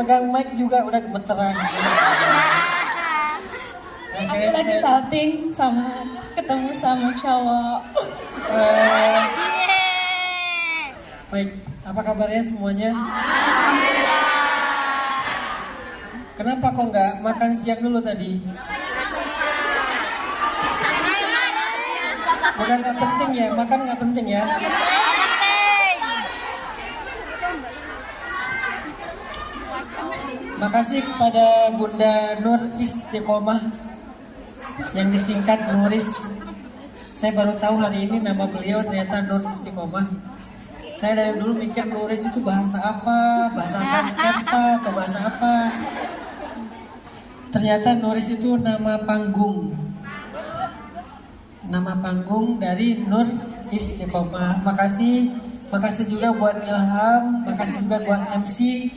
megang mic juga udah gemeteran. Aku lagi salting sama ketemu sama cowok. Baik, apa kabarnya semuanya? Kenapa kok nggak makan siang dulu tadi? Udah nggak penting ya, makan nggak penting ya. Makasih kepada Bunda Nur Istiqomah yang disingkat Nuris. Saya baru tahu hari ini nama beliau ternyata Nur Istiqomah. Saya dari dulu mikir Nuris itu bahasa apa, bahasa Sanskerta atau bahasa apa. Ternyata Nuris itu nama panggung. Nama panggung dari Nur Istiqomah. Makasih juga buat Ilham, makasih juga buat MC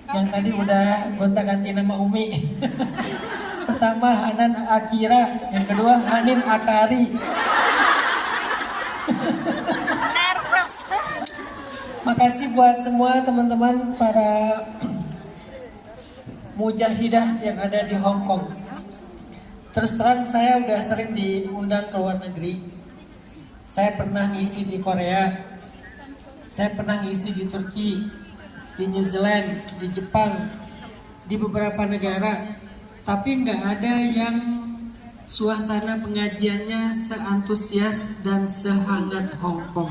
yang tadi udah gonta-ganti nama Umi. Pertama Hanan Akira, yang kedua Hanin Akari. Makasih buat semua teman-teman para mujahidah yang ada di Hong Kong. Terus terang saya udah sering diundang ke luar negeri. Saya pernah ngisi di Korea, saya pernah ngisi di Turki, di New Zealand, di Jepang, di beberapa negara. Tapi nggak ada yang suasana pengajiannya seantusias dan sehangat Hong Kong.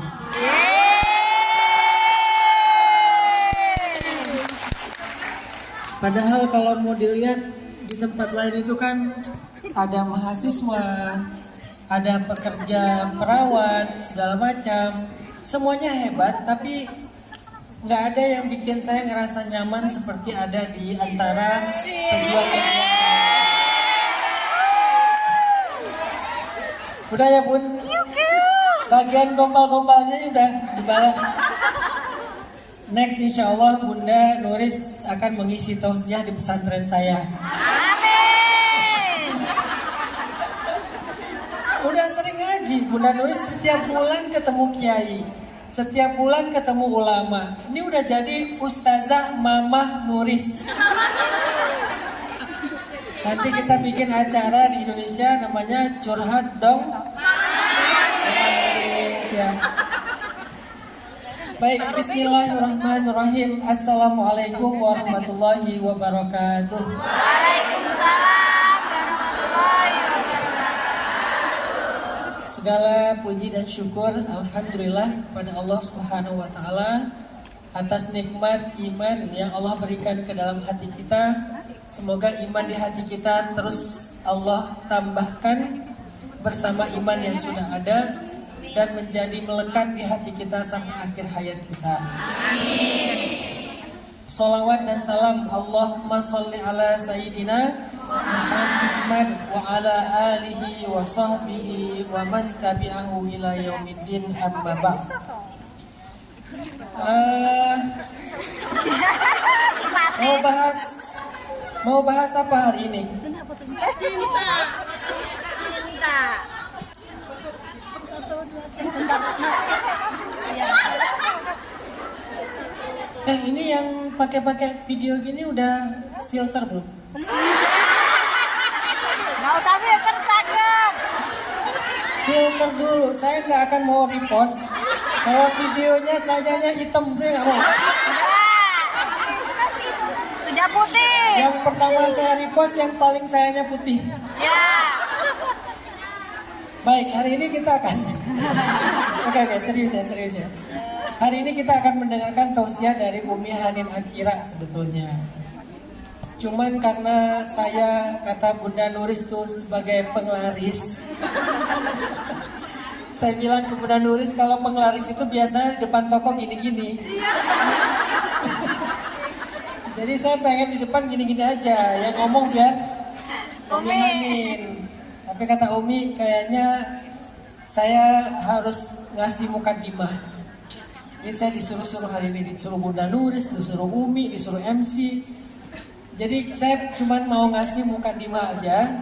Padahal kalau mau dilihat di tempat lain itu kan ada mahasiswa, ada pekerja perawat, segala macam. Semuanya hebat, tapi nggak ada yang bikin saya ngerasa nyaman seperti ada di antara pejuang. Udah ya Bun, bagian gombal-gombalnya udah dibalas. Next insya Allah Bunda Nuris akan mengisi tausiah di pesantren saya. Amin. Udah sering ngaji, Bunda Nuris setiap bulan ketemu kiai, setiap bulan ketemu ulama. Ini udah jadi Ustazah Mamah Nuris. Nanti kita bikin acara di Indonesia namanya Curhat Dong Nuris ya. Baik, bismillahirrahmanirrahim. Assalamualaikum warahmatullahi wabarakatuh. Waalaikumsalam warahmatullahi wabarakatuh. Segala puji dan syukur alhamdulillah kepada Allah Subhanahu wa taala atas nikmat iman yang Allah berikan ke dalam hati kita. Semoga iman di hati kita terus Allah tambahkan bersama iman yang sudah ada dan menjadi melekat di hati kita sampai akhir hayat kita. Amin. Salawat dan salam Allahumma sholli ala Sayyidina Muhammad wa ala alihi wa sahbihi wa man tabi'ahu ila yaumiddin amma ba'd. Mau bahas apa hari ini? Cinta. Ini yang pakai video gini udah filter belum? Gak usah filter, cakep. Filter dulu, saya nggak akan mau repost. Kalau videonya sajanya hitam, saya nggak mau. Sudah putih. Yang pertama saya repost, yang paling sayanya putih. Ya. Baik, hari ini kita akan Oke, serius ya. Hari ini kita akan mendengarkan tausiah dari Umi Hanin Akira sebetulnya. Cuman karena saya kata Bunda Nuris tuh sebagai penglaris. Saya bilang ke Bunda Nuris kalau penglaris itu biasanya di depan toko gini-gini. Jadi saya pengen di depan gini-gini aja, yang ngomong biar Umi Hanin. Tapi kata Umi kayaknya saya harus ngasih mukadimah. Ini saya disuruh hari ini, disuruh Bunda Nuris, disuruh Umi, disuruh MC. Jadi saya cuma mau ngasih mukadimah aja.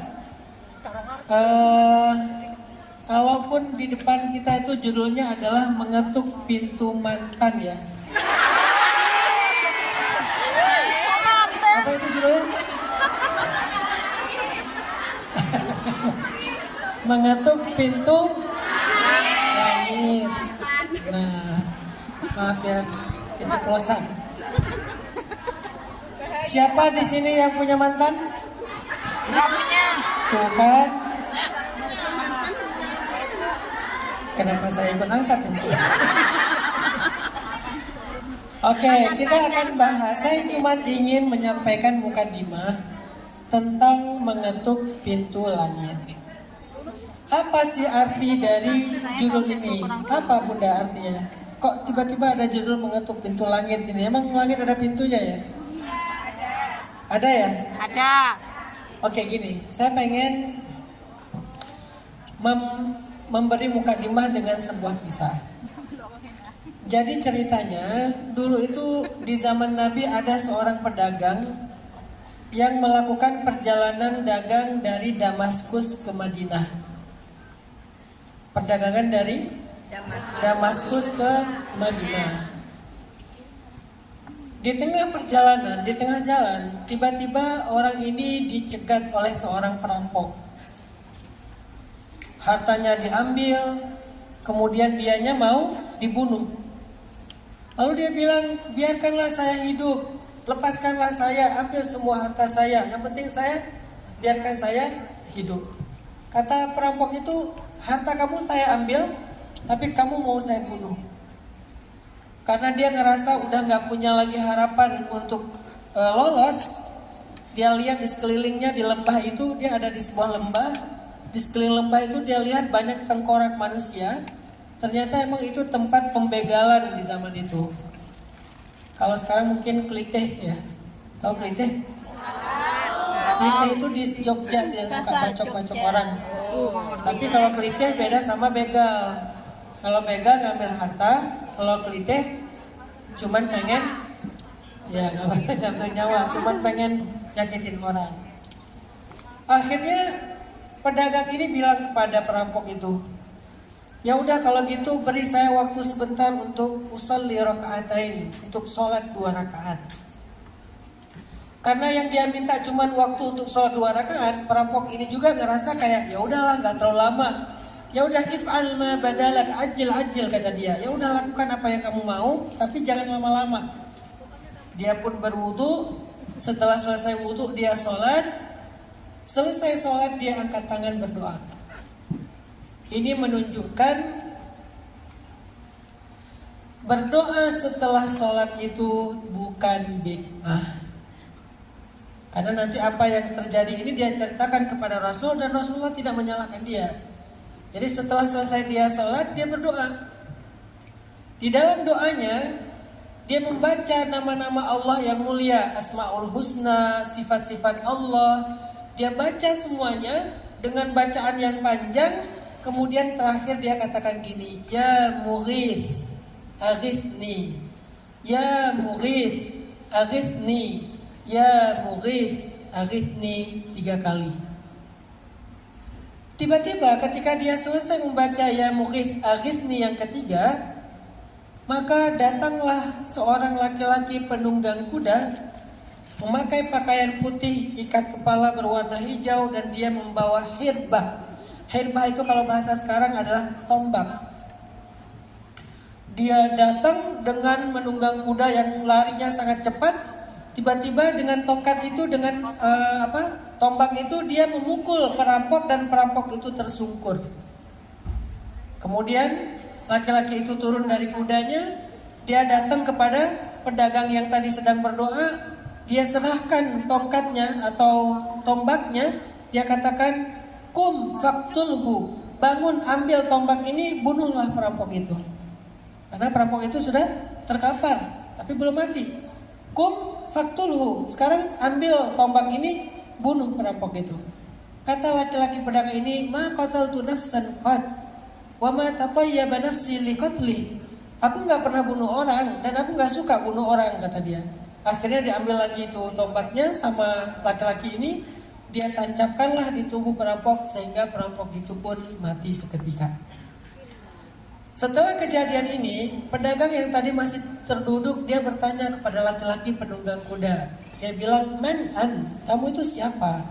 Kalaupun di depan kita itu judulnya adalah mengetuk pintu mantan ya. judulnya? Mengetuk pintu langit. Nah, maaf ya, keceplosan. Siapa di sini yang punya mantan? Nggak punya. Tuh kan. Kenapa saya ikut angkat ya? Oke, kita akan bahas. Saya cuma ingin menyampaikan mukadimah tentang mengetuk pintu langit. Apa sih arti dari judul ini? Apa Bunda artinya? Kok tiba-tiba ada judul mengetuk pintu langit ini? Emang langit ada pintunya ya? Ada ya? Ada. Oke gini, saya pengen memberi mukadimah dengan sebuah kisah. Jadi ceritanya, dulu itu di zaman Nabi ada seorang pedagang yang melakukan perjalanan dagang dari Damaskus ke Madinah. Perdagangan dari Damaskus ke Madinah. Di tengah perjalanan, di tengah jalan, tiba-tiba orang ini dicegat oleh seorang perampok. Hartanya diambil, kemudian dianya mau dibunuh. Lalu dia bilang, biarkanlah saya hidup, lepaskanlah saya, ambil semua harta saya. Yang penting biarkan saya hidup. Kata perampok itu, harta kamu saya ambil, tapi kamu mau saya bunuh. Karena dia ngerasa udah gak punya lagi harapan untuk lolos. Dia lihat di sekelilingnya di lembah itu, dia ada di sebuah lembah. Di sekeliling lembah itu dia lihat banyak tengkorak manusia. Ternyata emang itu tempat pembegalan di zaman itu. Kalau sekarang mungkin klitih ya. Tahu klitih? Klitih itu di Jogja yang suka bacok-bacok orang. Tapi kalau klitih beda sama begal. Kalau begal ngambil harta, kalau klitih cuman pengen ya ngambil nyawa, cuman pengen nyakitin orang. Akhirnya pedagang ini bilang kepada perampok itu, ya udah kalau gitu beri saya waktu sebentar untuk usolli rakaatain, untuk sholat 2 rakaat. Karena yang dia minta cuma waktu untuk sholat 2 rakaat, perampok ini juga ngerasa kayak ya udahlah nggak terlalu lama. Ya udah if'al ma badalak, ajil kata dia. Ya udah lakukan apa yang kamu mau, tapi jangan lama-lama. Dia pun berwudu. Setelah selesai wudu dia sholat. Selesai sholat dia angkat tangan berdoa. Ini menunjukkan berdoa setelah sholat itu bukan bid'ah. Karena nanti apa yang terjadi ini dia ceritakan kepada Rasul dan Rasulullah tidak menyalahkan dia. Jadi setelah selesai dia sholat, dia berdoa. Di dalam doanya, dia membaca nama-nama Allah yang mulia, Asmaul Husna, sifat-sifat Allah. Dia baca semuanya dengan bacaan yang panjang. Kemudian terakhir dia katakan gini, Ya Mughith, aghithni. Ya Mughith, aghithni. Ya Mughith, aghithni 3 kali. Tiba-tiba ketika dia selesai membaca Ya Mughith Aghithni yang ketiga, maka datanglah seorang laki-laki penunggang kuda, memakai pakaian putih, ikat kepala berwarna hijau, dan dia membawa hirbah. Hirbah itu kalau bahasa sekarang adalah tombak. Dia datang dengan menunggang kuda yang larinya sangat cepat. Tiba-tiba dengan tongkat itu, dengan tombak itu dia memukul perampok dan perampok itu tersungkur. Kemudian laki-laki itu turun dari kudanya, dia datang kepada pedagang yang tadi sedang berdoa, dia serahkan tongkatnya atau tombaknya, dia katakan, Kum faktulhu, bangun ambil tombak ini, bunuhlah perampok itu. Karena perampok itu sudah terkapar, tapi belum mati. Kum faktulhu, sekarang ambil tombak ini, bunuh perampok itu. Kata laki-laki pedagang ini, Ma qataltu nafsan qad wa ma tatayyaba nafsi liqatlih. Aku gak pernah bunuh orang dan aku gak suka bunuh orang, kata dia. Akhirnya diambil lagi itu tombaknya sama laki-laki ini, dia tancapkanlah di tubuh perampok sehingga perampok itu pun mati seketika. Setelah kejadian ini, pedagang yang tadi masih terduduk, dia bertanya kepada laki-laki penunggang kuda. Dia bilang, "Man an? Kamu itu siapa?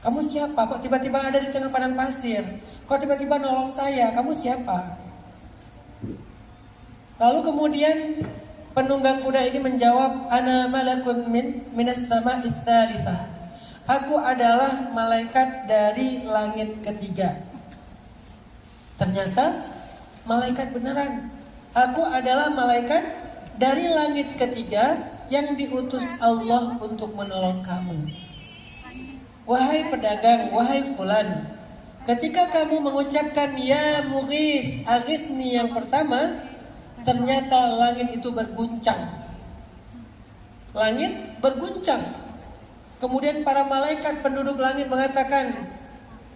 Kamu siapa? Kok tiba-tiba ada di tengah padang pasir? Kok tiba-tiba nolong saya? Kamu siapa?" Lalu kemudian penunggang kuda ini menjawab, "Ana malakun minas sama'its tsalitsah." Aku adalah malaikat dari langit ketiga. Ternyata malaikat beneran. Aku adalah malaikat dari langit ketiga yang diutus Allah untuk menolong kamu. Wahai pedagang, wahai fulan, ketika kamu mengucapkan ya mughith, aghithni yang pertama, ternyata langit itu berguncang. Langit berguncang. Kemudian para malaikat penduduk langit mengatakan,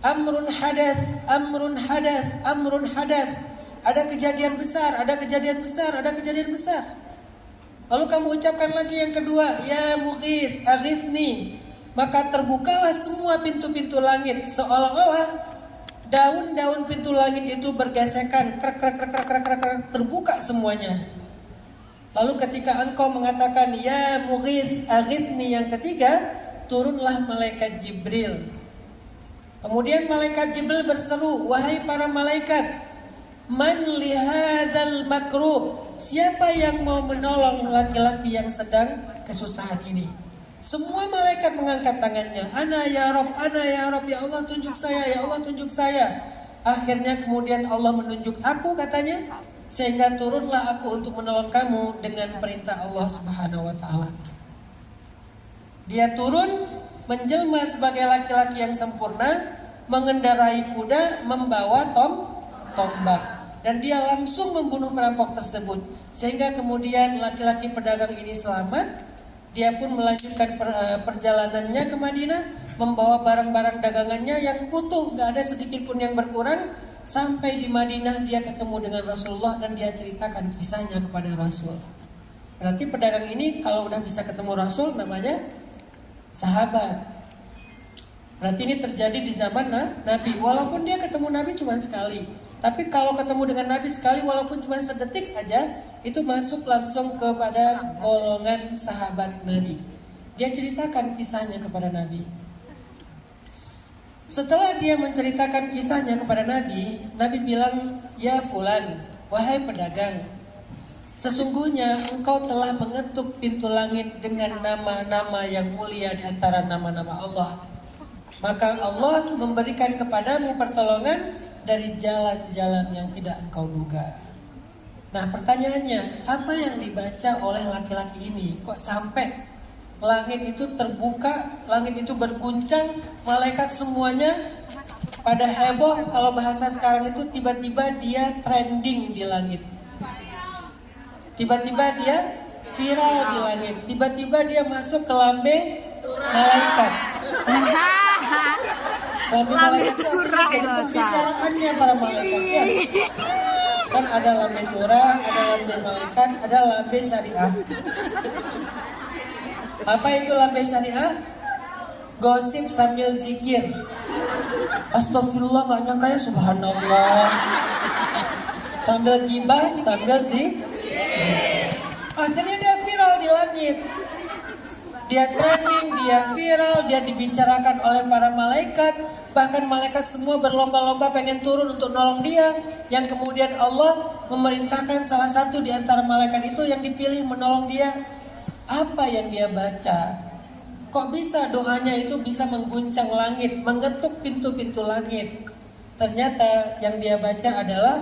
amrun hadas, amrun hadas, amrun hadas. Ada kejadian besar, ada kejadian besar, ada kejadian besar. Lalu kamu ucapkan lagi yang kedua, ya mughith, aghithni. Maka terbukalah semua pintu-pintu langit, seolah-olah daun-daun pintu langit itu bergesekan, krek krek krek krek krek krek, krek, terbuka semuanya. Lalu ketika engkau mengatakan ya mughith, aghithni yang ketiga, turunlah malaikat Jibril. Kemudian malaikat Jibril berseru, wahai para malaikat, man lihadzal makruh, siapa yang mau menolong laki-laki yang sedang kesusahan ini? Semua malaikat mengangkat tangannya, ana ya Rob, ana ya Rob, ya Allah tunjuk saya, ya Allah tunjuk saya. Akhirnya kemudian Allah menunjuk aku katanya, sehingga turunlah aku untuk menolong kamu dengan perintah Allah Subhanahu wa taala. Dia turun menjelma sebagai laki-laki yang sempurna, mengendarai kuda, membawa tombak, dan dia langsung membunuh perampok tersebut. Sehingga kemudian laki-laki pedagang ini selamat. Dia pun melanjutkan perjalanannya ke Madinah, membawa barang-barang dagangannya yang utuh, gak ada sedikit pun yang berkurang. Sampai di Madinah dia ketemu dengan Rasulullah dan dia ceritakan kisahnya kepada Rasul. Berarti pedagang ini kalau udah bisa ketemu Rasul namanya sahabat. Berarti ini terjadi di zaman Nabi. Walaupun dia ketemu Nabi cuma sekali, tapi kalau ketemu dengan Nabi sekali walaupun cuma sedetik aja, itu masuk langsung kepada golongan sahabat Nabi. Dia ceritakan kisahnya kepada Nabi. Setelah dia menceritakan kisahnya kepada Nabi, Nabi bilang, ya fulan, wahai pedagang, sesungguhnya engkau telah mengetuk pintu langit dengan nama-nama yang mulia di antara nama-nama Allah. Maka Allah memberikan kepadamu pertolongan dari jalan-jalan yang tidak engkau duga. Nah pertanyaannya, apa yang dibaca oleh laki-laki ini? Kok sampai langit itu terbuka, langit itu berguncang, malaikat semuanya pada heboh. Kalau bahasa sekarang itu tiba-tiba dia trending di langit. Tiba-tiba dia viral di langit. Tiba-tiba dia masuk ke lambe malaikat. Lambe turah bicaraannya para malaikat ya. Kan ada lambe turah, ada lambe malaikat, ada lambe syariah. Apa itu lambe syariah? Gosip sambil zikir. Astagfirullah, gak nyangka ya, subhanallah. Sambil gibah, sambil zikir. Akhirnya dia viral di langit. Dia trending, dia viral, dia dibicarakan oleh para malaikat. Bahkan malaikat semua berlomba-lomba pengen turun untuk nolong dia. Yang kemudian Allah memerintahkan salah satu di antara malaikat itu yang dipilih menolong dia. Apa yang dia baca? Kok bisa doanya itu bisa mengguncang langit, mengetuk pintu-pintu langit? Ternyata yang dia baca adalah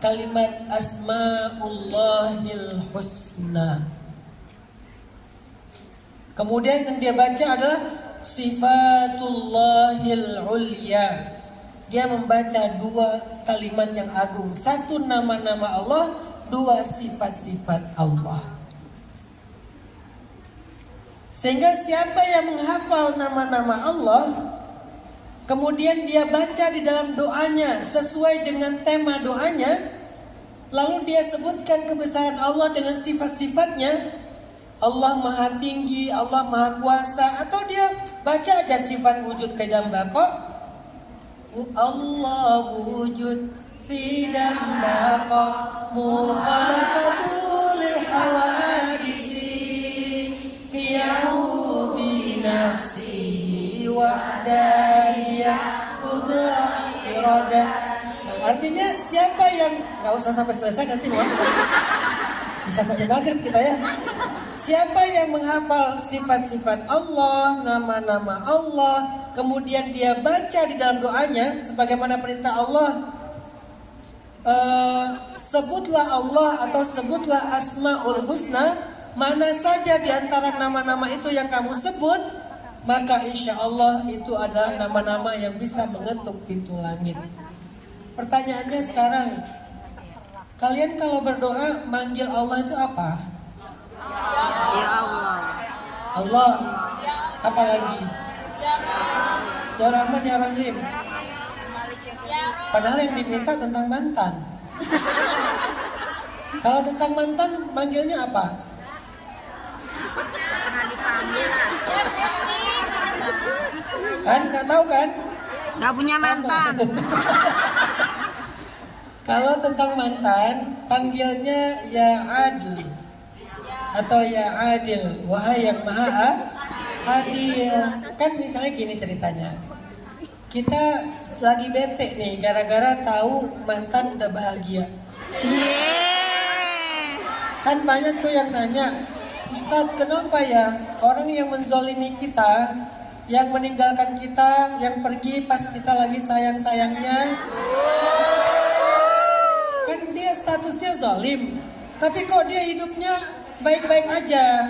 kalimat Asma'ullahil Husna. Kemudian yang dia baca adalah Sifatullahil Ulya. Dia membaca dua kalimat yang agung. Satu nama-nama Allah, dua sifat-sifat Allah. Sehingga siapa yang menghafal nama-nama Allah, kemudian dia baca di dalam doanya sesuai dengan tema doanya, lalu dia sebutkan kebesaran Allah dengan sifat-sifatnya, Allah maha tinggi, Allah maha kuasa, atau dia baca aja sifat wujud qidam baqa, Allah wujud qidam baqa, mukhalafatul hawadisi, wahdaniyah, qudrah, iradah. Nah, artinya siapa yang, nggak usah sampai selesai nanti bisa sampai maghrib kita ya. Siapa yang menghafal sifat-sifat Allah, nama-nama Allah, kemudian dia baca di dalam doanya sebagaimana perintah Allah, sebutlah Allah atau sebutlah Asmaul Husna, mana saja di antara nama-nama itu yang kamu sebut, maka insya Allah itu adalah nama-nama yang bisa mengetuk pintu langit. Pertanyaannya sekarang, kalian kalau berdoa manggil Allah itu apa? Ya Allah. Allah. Apa lagi? Ya Rahman, Ya Rahim. Padahal yang diminta tentang mantan. Kalau tentang mantan manggilnya apa? Kan nggak tahu kan? Gak punya mantan. Kalau tentang mantan panggilnya Ya Adil atau Ya Adil, wahai yang maha adil. Kan misalnya gini ceritanya, kita lagi bete nih gara-gara tahu mantan udah bahagia. Kan banyak tuh yang nanya, Ustadz kenapa ya orang yang menzolimi kita, yang meninggalkan kita, yang pergi pas kita lagi sayang-sayangnya, kan dia statusnya zolim, tapi kok dia hidupnya baik-baik aja,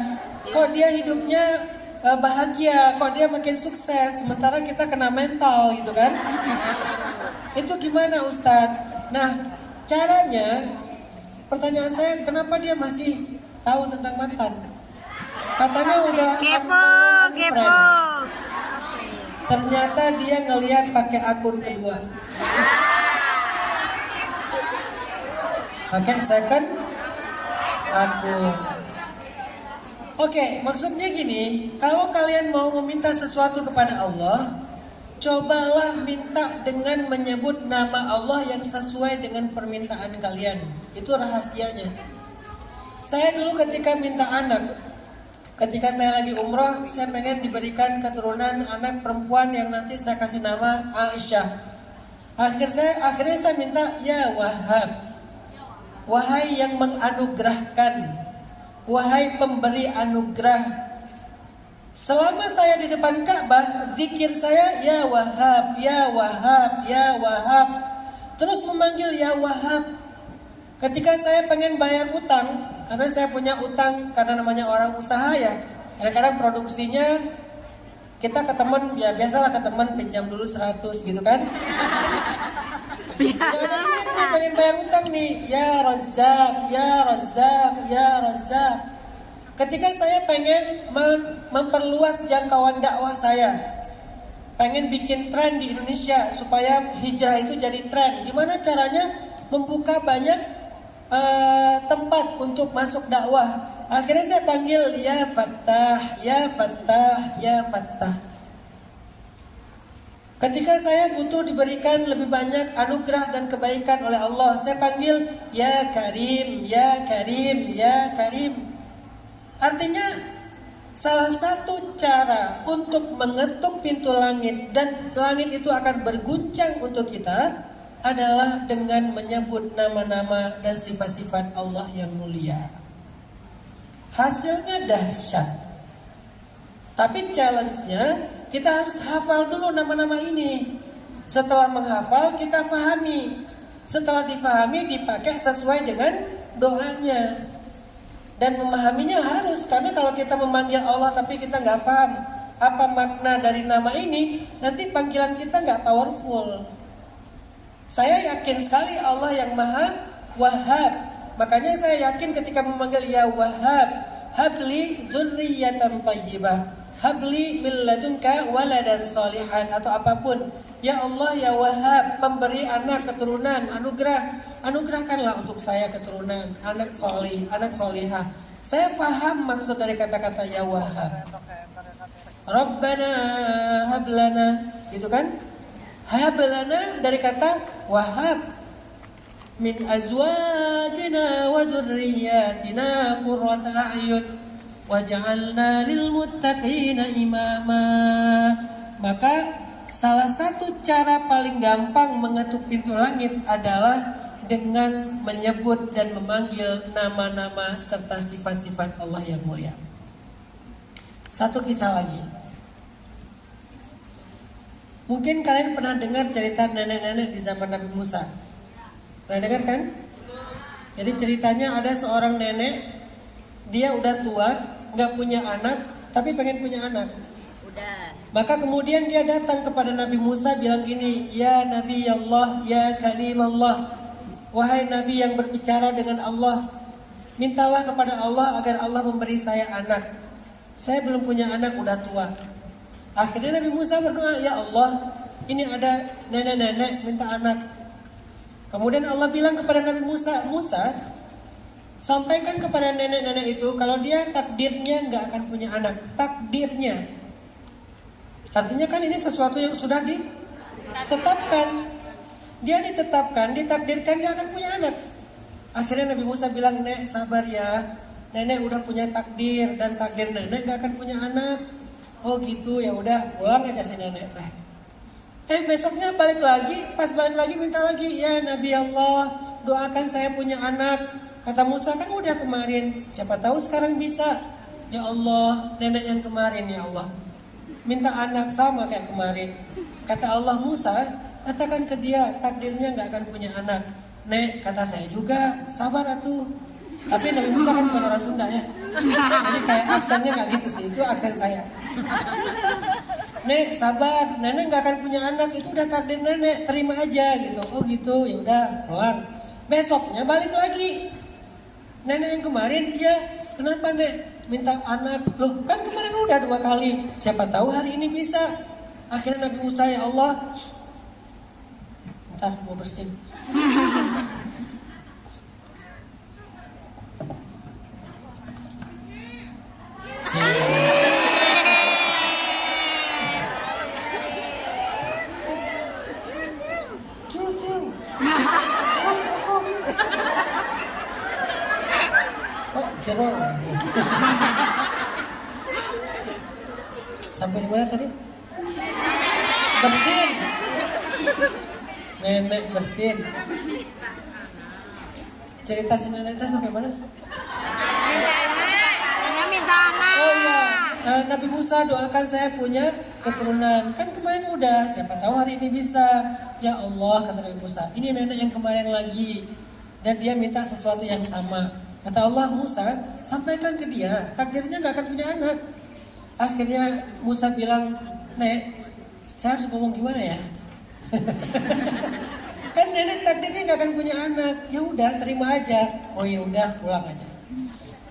kok dia hidupnya bahagia, kok dia makin sukses, sementara kita kena mental gitu kan. Itu gimana Ustadz? Nah caranya, pertanyaan saya, kenapa dia masih tahu tentang mantan? Katanya udah Kepo. Ternyata dia ngelihat pakai akun kedua, pakai second akun. Oke, maksudnya gini, kalau kalian mau meminta sesuatu kepada Allah, cobalah minta dengan menyebut nama Allah yang sesuai dengan permintaan kalian. Itu rahasianya. Saya dulu ketika minta anak, ketika saya lagi umroh, saya pengen diberikan keturunan anak perempuan yang nanti saya kasih nama Aisyah. Akhirnya saya minta, Ya Wahhab, wahai yang menganugerahkan, wahai pemberi anugerah. Selama saya di depan Ka'bah, zikir saya Ya Wahhab, Ya Wahhab, Ya Wahhab, terus memanggil Ya Wahhab. Ketika saya pengen bayar utang, karena saya punya utang karena namanya orang usaha ya, kadang-kadang produksinya kita ke teman, ya biasalah ke teman pinjam dulu 100 gitu kan. Nih pengen bayar utang nih, Ya Razzaq, Ya Razzaq, Ya Razzaq. Ketika saya pengen memperluas jangkauan dakwah saya, pengen bikin tren di Indonesia supaya hijrah itu jadi tren, gimana caranya membuka banyak tempat untuk masuk dakwah? Akhirnya saya panggil Ya Fattah, Ya Fattah, Ya Fattah. Ketika saya butuh diberikan lebih banyak anugerah dan kebaikan oleh Allah, saya panggil Ya Karim, Ya Karim, Ya Karim. Artinya salah satu cara untuk mengetuk pintu langit dan langit itu akan berguncang untuk kita adalah dengan menyebut nama-nama dan sifat-sifat Allah yang mulia. Hasilnya dahsyat. Tapi challenge-nya, kita harus hafal dulu nama-nama ini. Setelah menghafal, kita fahami. Setelah difahami, dipakai sesuai dengan doanya. Dan memahaminya harus, karena kalau kita memanggil Allah tapi kita nggak paham apa makna dari nama ini, nanti panggilan kita nggak powerful. Saya yakin sekali Allah yang Maha Wahhab. Makanya saya yakin ketika memanggil Ya Wahhab, habli dzurriyyatan thayyibah, habli min ladunka waladan sholihan, atau apapun. Ya Allah, Ya Wahhab, pemberi anak keturunan, anugerahkanlah untuk saya keturunan, anak solih, anak solihah. Saya paham maksud dari kata-kata Ya Wahhab. Rabbana hablana, gitu kan? Hablana dari kata Wahhab, min azwajina wa dzurriyyatina qurrata a'yun waj'alna lil muttaqina imama. Maka salah satu cara paling gampang mengetuk pintu langit adalah dengan menyebut dan memanggil nama-nama serta sifat-sifat Allah yang mulia. Satu kisah lagi. Mungkin kalian pernah dengar cerita nenek-nenek di zaman Nabi Musa. Pernah dengar kan? Jadi ceritanya ada seorang nenek, dia udah tua, gak punya anak, tapi pengen punya anak. Maka kemudian dia datang kepada Nabi Musa bilang gini, ya Nabi Allah, ya Kalim Allah, wahai Nabi yang berbicara dengan Allah, mintalah kepada Allah agar Allah memberi saya anak. Saya belum punya anak, udah tua. Akhirnya Nabi Musa berdoa, ya Allah, ini ada nenek-nenek minta anak. Kemudian Allah bilang kepada Nabi Musa, Musa, sampaikan kepada nenek-nenek itu kalau dia takdirnya gak akan punya anak. Takdirnya. Artinya kan ini sesuatu yang sudah ditetapkan. Dia ditetapkan, ditakdirkan dia akan punya anak. Akhirnya Nabi Musa bilang, Nek sabar ya, nenek udah punya takdir dan takdir nenek gak akan punya anak. Oh gitu, ya udah pulang aja si nenek. Besoknya balik lagi, pas balik lagi minta lagi, ya Nabi Allah, doakan saya punya anak. Kata Musa, kan udah kemarin, siapa tahu sekarang bisa. Ya Allah, nenek yang kemarin ya Allah, minta anak sama kayak kemarin. Kata Allah, Musa, katakan ke dia takdirnya gak akan punya anak. Nek, kata saya juga, sabar atuh. Tapi Nabi Musa kan bukan orang Sunda ya, jadi kayak aksennya gak gitu sih, itu aksen saya. Nek, sabar, nenek gak akan punya anak, itu udah takdir nenek, terima aja gitu. Oh gitu, ya udah pulang. Besoknya balik lagi. Nenek yang kemarin, ya kenapa Nek minta anak? Loh kan kemarin udah 2 kali, siapa tahu hari ini bisa. Akhirnya Nabi Musa, ya Allah, ntar mau bersin. Oh, jerong. Sampai di mana tadi? Bersin. Nenek bersin. Cerita si nenek itu sampai mana? Minta anak. Oh iya, Nabi Musa doakan saya punya keturunan. Kan kemarin udah, siapa tahu hari ini bisa. Ya Allah, kata Nabi Musa, ini nenek yang kemarin lagi. Dan dia minta sesuatu yang sama. Kata Allah, Musa, sampaikan ke dia, takdirnya gak akan punya anak. Akhirnya Musa bilang, Nek, saya harus ngomong gimana ya? Kan nenek takdirnya gak akan punya anak. Ya udah, terima aja. Oh ya udah, pulang aja.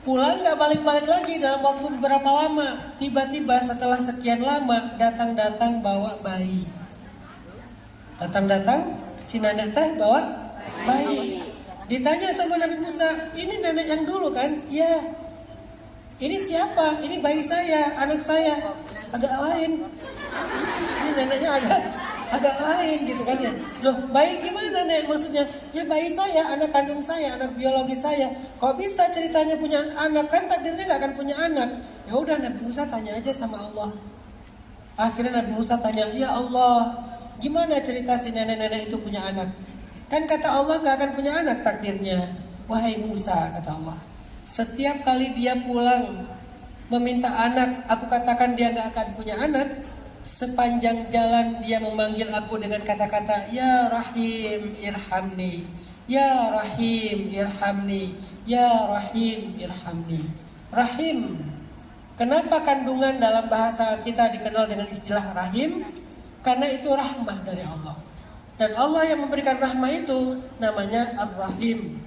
Pulang gak balik-balik lagi dalam waktu berapa lama. Tiba-tiba setelah sekian lama, datang-datang bawa bayi. Datang-datang, si nenek teh bawa bayi. Ditanya sama Nabi Musa, ini nenek yang dulu kan? Ya. Ini siapa? Ini bayi saya, anak saya. Agak lain. Ini neneknya agak lain gitu kan ya. Loh, bayi gimana Nek? Maksudnya, ya bayi saya, anak kandung saya, anak biologi saya. Kok bisa ceritanya punya anak? Kan takdirnya gak akan punya anak. Ya udah, Nabi Musa tanya aja sama Allah. Akhirnya Nabi Musa tanya, ya Allah, gimana cerita si nenek-nenek itu punya anak? Kan kata Allah gak akan punya anak takdirnya. Wahai Musa, kata Allah, setiap kali dia pulang meminta anak, aku katakan dia gak akan punya anak. Sepanjang jalan dia memanggil aku dengan kata-kata, ya Rahim irhamni, ya Rahim irhamni, ya Rahim irhamni. Rahim, kenapa kandungan dalam bahasa kita dikenal dengan istilah Rahim? Karena itu rahmah dari Allah. Dan Allah yang memberikan rahmah itu namanya Ar-Rahim.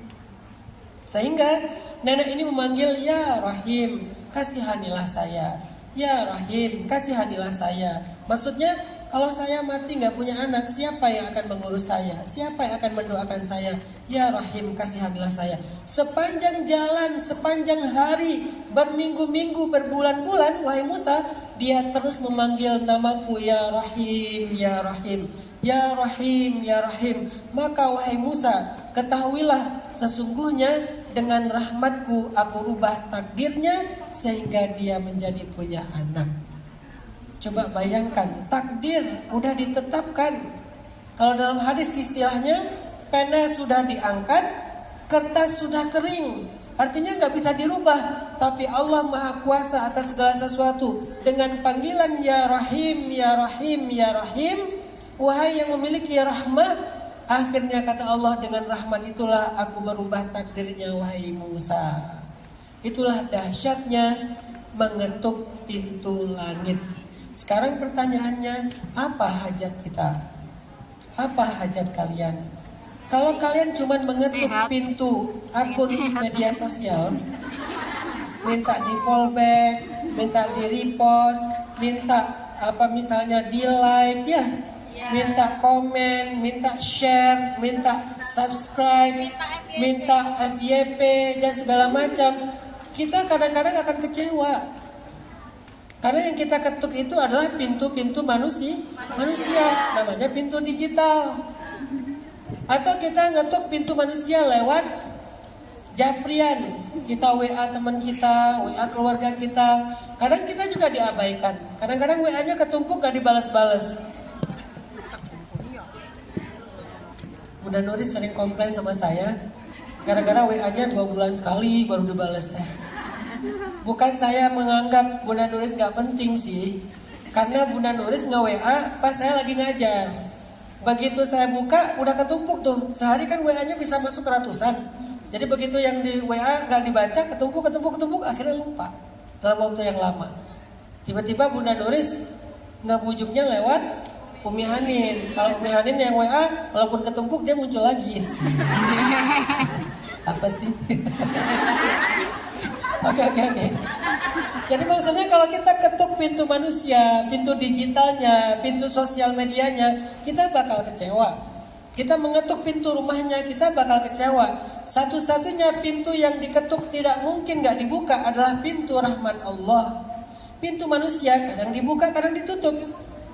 Sehingga nenek ini memanggil, ya Rahim, kasihanilah saya. Ya Rahim, kasihanilah saya. Maksudnya, kalau saya mati gak punya anak, siapa yang akan mengurus saya? Siapa yang akan mendoakan saya? Ya Rahim, kasihanilah saya. Sepanjang jalan, sepanjang hari, berminggu-minggu, berbulan-bulan, wahai Musa, dia terus memanggil namaku, ya Rahim, ya Rahim, ya Rahim, ya Rahim. Maka wahai Musa, ketahuilah sesungguhnya dengan rahmatku aku rubah takdirnya sehingga dia menjadi punya anak. Coba bayangkan, takdir udah ditetapkan. Kalau dalam hadis istilahnya, pena sudah diangkat, kertas sudah kering. Artinya nggak bisa dirubah. Tapi Allah Maha Kuasa atas segala sesuatu. Dengan panggilan Ya Rahim, Ya Rahim, Ya Rahim, wahai yang memiliki rahmat. Akhirnya kata Allah, dengan rahmat itulah aku merubah takdirnya wahai Musa. Itulah dahsyatnya mengetuk pintu langit. Sekarang pertanyaannya, apa hajat kita? Apa hajat kalian? Kalau kalian cuma mengetuk pintu akun media sosial, minta di fallback, minta di repost, minta apa misalnya di like ya, minta komen, minta share, minta subscribe, minta FYP dan segala macam, kita kadang-kadang akan kecewa. Karena yang kita ketuk itu adalah pintu-pintu manusia, namanya pintu digital. Atau kita ngetuk pintu manusia lewat japrian, kita WA teman kita, WA keluarga kita. Kadang kita juga diabaikan. Kadang-kadang WA-nya ketumpuk gak dibalas-balas. Bunda Nuris sering komplain sama saya, gara-gara WA-nya 2 bulan sekali baru dibalas teh. Bukan saya menganggap Bunda Nuris gak penting sih, karena Bunda Nuris nge-WA pas saya lagi ngajar. Begitu saya buka, udah ketumpuk tuh. Sehari kan WA-nya bisa masuk ratusan. Jadi begitu yang di WA gak dibaca, ketumpuk, akhirnya lupa. Dalam waktu yang lama. Tiba-tiba Bunda Nuris ngebujuknya lewat Umi Hanin. Kalau Umi Hanin yang WA, walaupun ketumpuk dia muncul lagi. Apa sih? Oke. Jadi maksudnya kalau kita ketuk pintu manusia, pintu digitalnya, pintu sosial medianya, kita bakal kecewa. Kita mengetuk pintu rumahnya, kita bakal kecewa. Satu-satunya pintu yang diketuk tidak mungkin gak dibuka adalah pintu rahmat Allah. Pintu manusia kadang dibuka, kadang ditutup.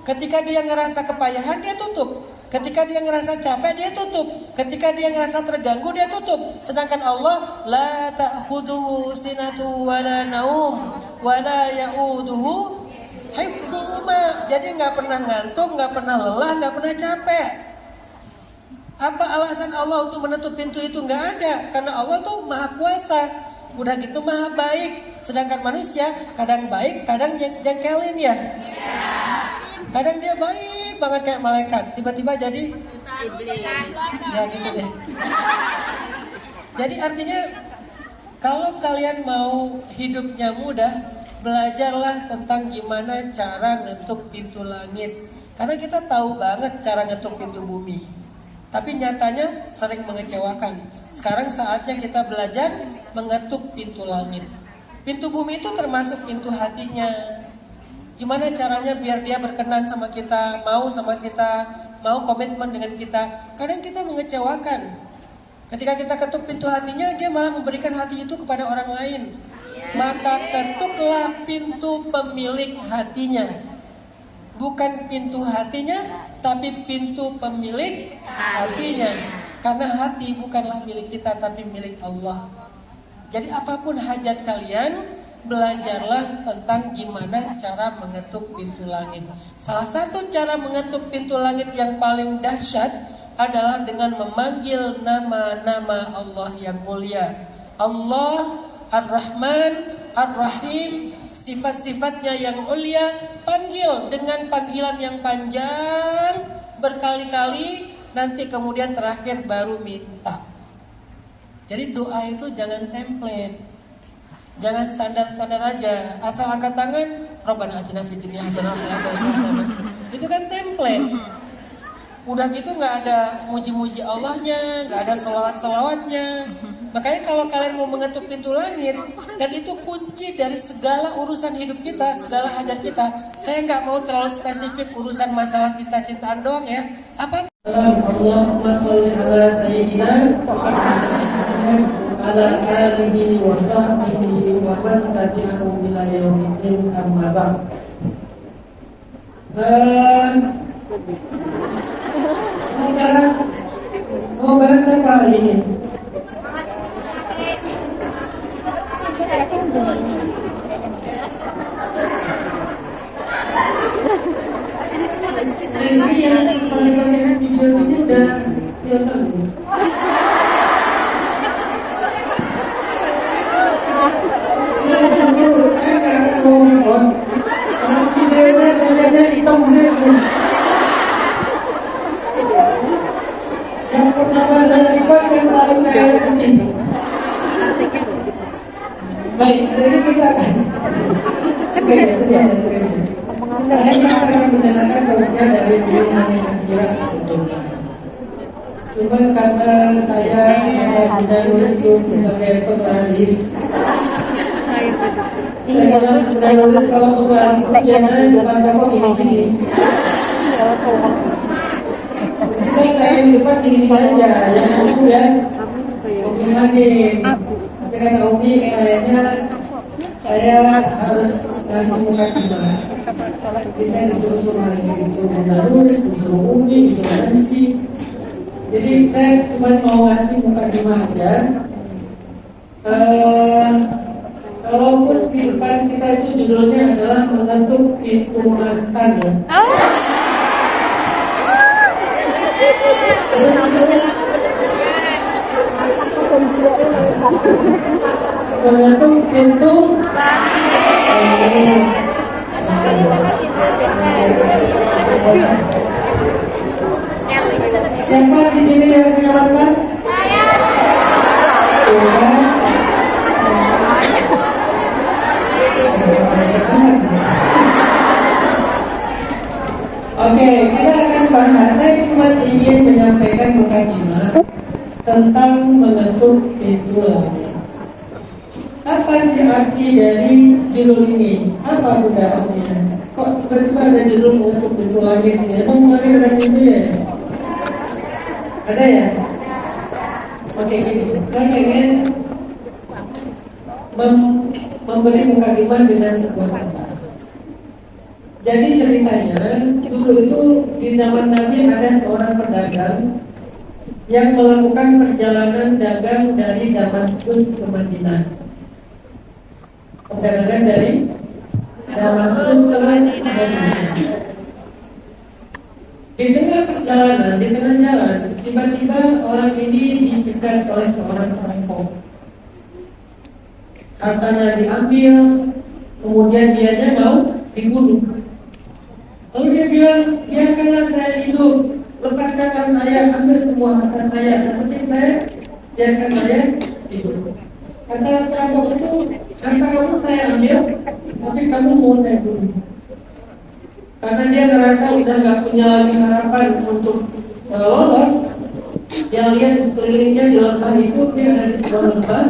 Ketika dia ngerasa kepayahan, dia tutup. Ketika dia ngerasa capek, dia tutup. Ketika dia ngerasa terganggu, dia tutup. Sedangkan Allah, la ta'khuduhu sinatu wa la naum wa la ya'uduhu hifdhuhuma. Jadi nggak pernah ngantuk, nggak pernah lelah, nggak pernah capek. Apa alasan Allah untuk menutup pintu itu? Nggak ada. Karena Allah tuh maha kuasa. Udah gitu maha baik. Sedangkan manusia kadang baik, kadang jengkelin ya. Kadang dia baik banget kayak malaikat, tiba-tiba jadi ya gitu deh. Jadi artinya kalau kalian mau hidupnya mudah, belajarlah tentang gimana cara ngetuk pintu langit. Karena kita tahu banget cara ngetuk pintu bumi, tapi nyatanya sering mengecewakan. Sekarang saatnya kita belajar mengetuk pintu langit. Pintu bumi itu termasuk pintu hatinya. Gimana caranya biar dia berkenan sama kita, mau sama kita, mau komitmen dengan kita. Kadang kita mengecewakan. Ketika kita ketuk pintu hatinya, dia malah memberikan hati itu kepada orang lain. Maka ketuklah pintu pemilik hatinya. Bukan pintu hatinya, tapi pintu pemilik hatinya. Karena hati bukanlah milik kita, tapi milik Allah. Jadi apapun hajat kalian, belajarlah tentang gimana cara mengetuk pintu langit. Salah satu cara mengetuk pintu langit yang paling dahsyat adalah dengan memanggil nama-nama Allah yang mulia. Allah Ar-Rahman, Ar-Rahim, sifat-sifatnya yang mulia, panggil dengan panggilan yang panjang berkali-kali, nanti kemudian terakhir baru minta. Jadi doa itu jangan template. Jangan standar-standar aja, asal angkat tangan, Rabbana atina fid dunya hasanah wa fil akhirati hasanah. Itu kan template. Udah gitu nggak ada muji-muji Allahnya, nggak ada selawat-selawatnya. Makanya kalau kalian mau mengetuk pintu langit, dan itu kunci dari segala urusan hidup kita, segala hajat kita. Saya nggak mau terlalu spesifik urusan masalah cinta-cintaan doang ya. Apa? Allahumma sholli ala sayyidina ala alihi wa sahbihi wa man tabi'ahum ila yaumiddin amma ba'd. Mau bahas apa hari ini? Jadi yang pakai video ini udah filter. Saya nggak akan ngomong bos. Karena videonya saya aja hitam yang pertama saya request yang paling saya ikutin. Baik, hari ini kita akan kita akan mendengarkan sosial dari pilihan yang kira sebetulnya. Cuma karena saya ada Bunda Nulis itu sebagai penulis, saya bilang Bunda Nulis kalau penulis itu biasanya depan kamu gini-gini. Saya kayak di depan gini aja, yang buku ya, Omi hadir. Tapi kata Omi kayaknya saya harus ngasih muka gimana. Jadi saya disuruh-suruh hari ini, disuruh Bunda Nulis, disuruh Umi, disuruh Nancy. Jadi saya cuma mau ngasih muka gimana aja. Kalaupun di depan kita itu judulnya adalah menentuk pintu mantan ya. Menentuk pintu siapa di sini yang punya mantan? Saya. Oke, kita akan bahas. Saya cuma ingin menyampaikan mukadimah tentang mengetuk pintu langit. Apa sih arti dari judul ini? Apa gunaannya? Kok tiba-tiba ada judul mengetuk pintu langit? Emang langit ada pintu ya? Ada ya? Oke, gini. Saya pengen memberi mukadimah dengan sebuah kisah. Jadi ceritanya dulu itu di zaman Nabi ada seorang pedagang yang melakukan perjalanan dagang dari Damaskus ke Madinah. Perdagangan dari Damaskus ke Madinah. Di tengah perjalanan, di tengah jalan, tiba-tiba orang ini dicegat oleh seorang perampok. Hartanya diambil, kemudian dianya mau dibunuh. Lalu dia bilang, biarkanlah saya hidup, lepaskanlah saya, ambil semua harta saya, yang penting saya, biarkan saya hidup. Kata perampok itu, harta kamu saya ambil, tapi kamu mau saya bunuh. Karena dia ngerasa udah gak punya lagi harapan untuk lolos. Dia lihat di sekelilingnya di lembah itu, dia ada di sebuah lembah.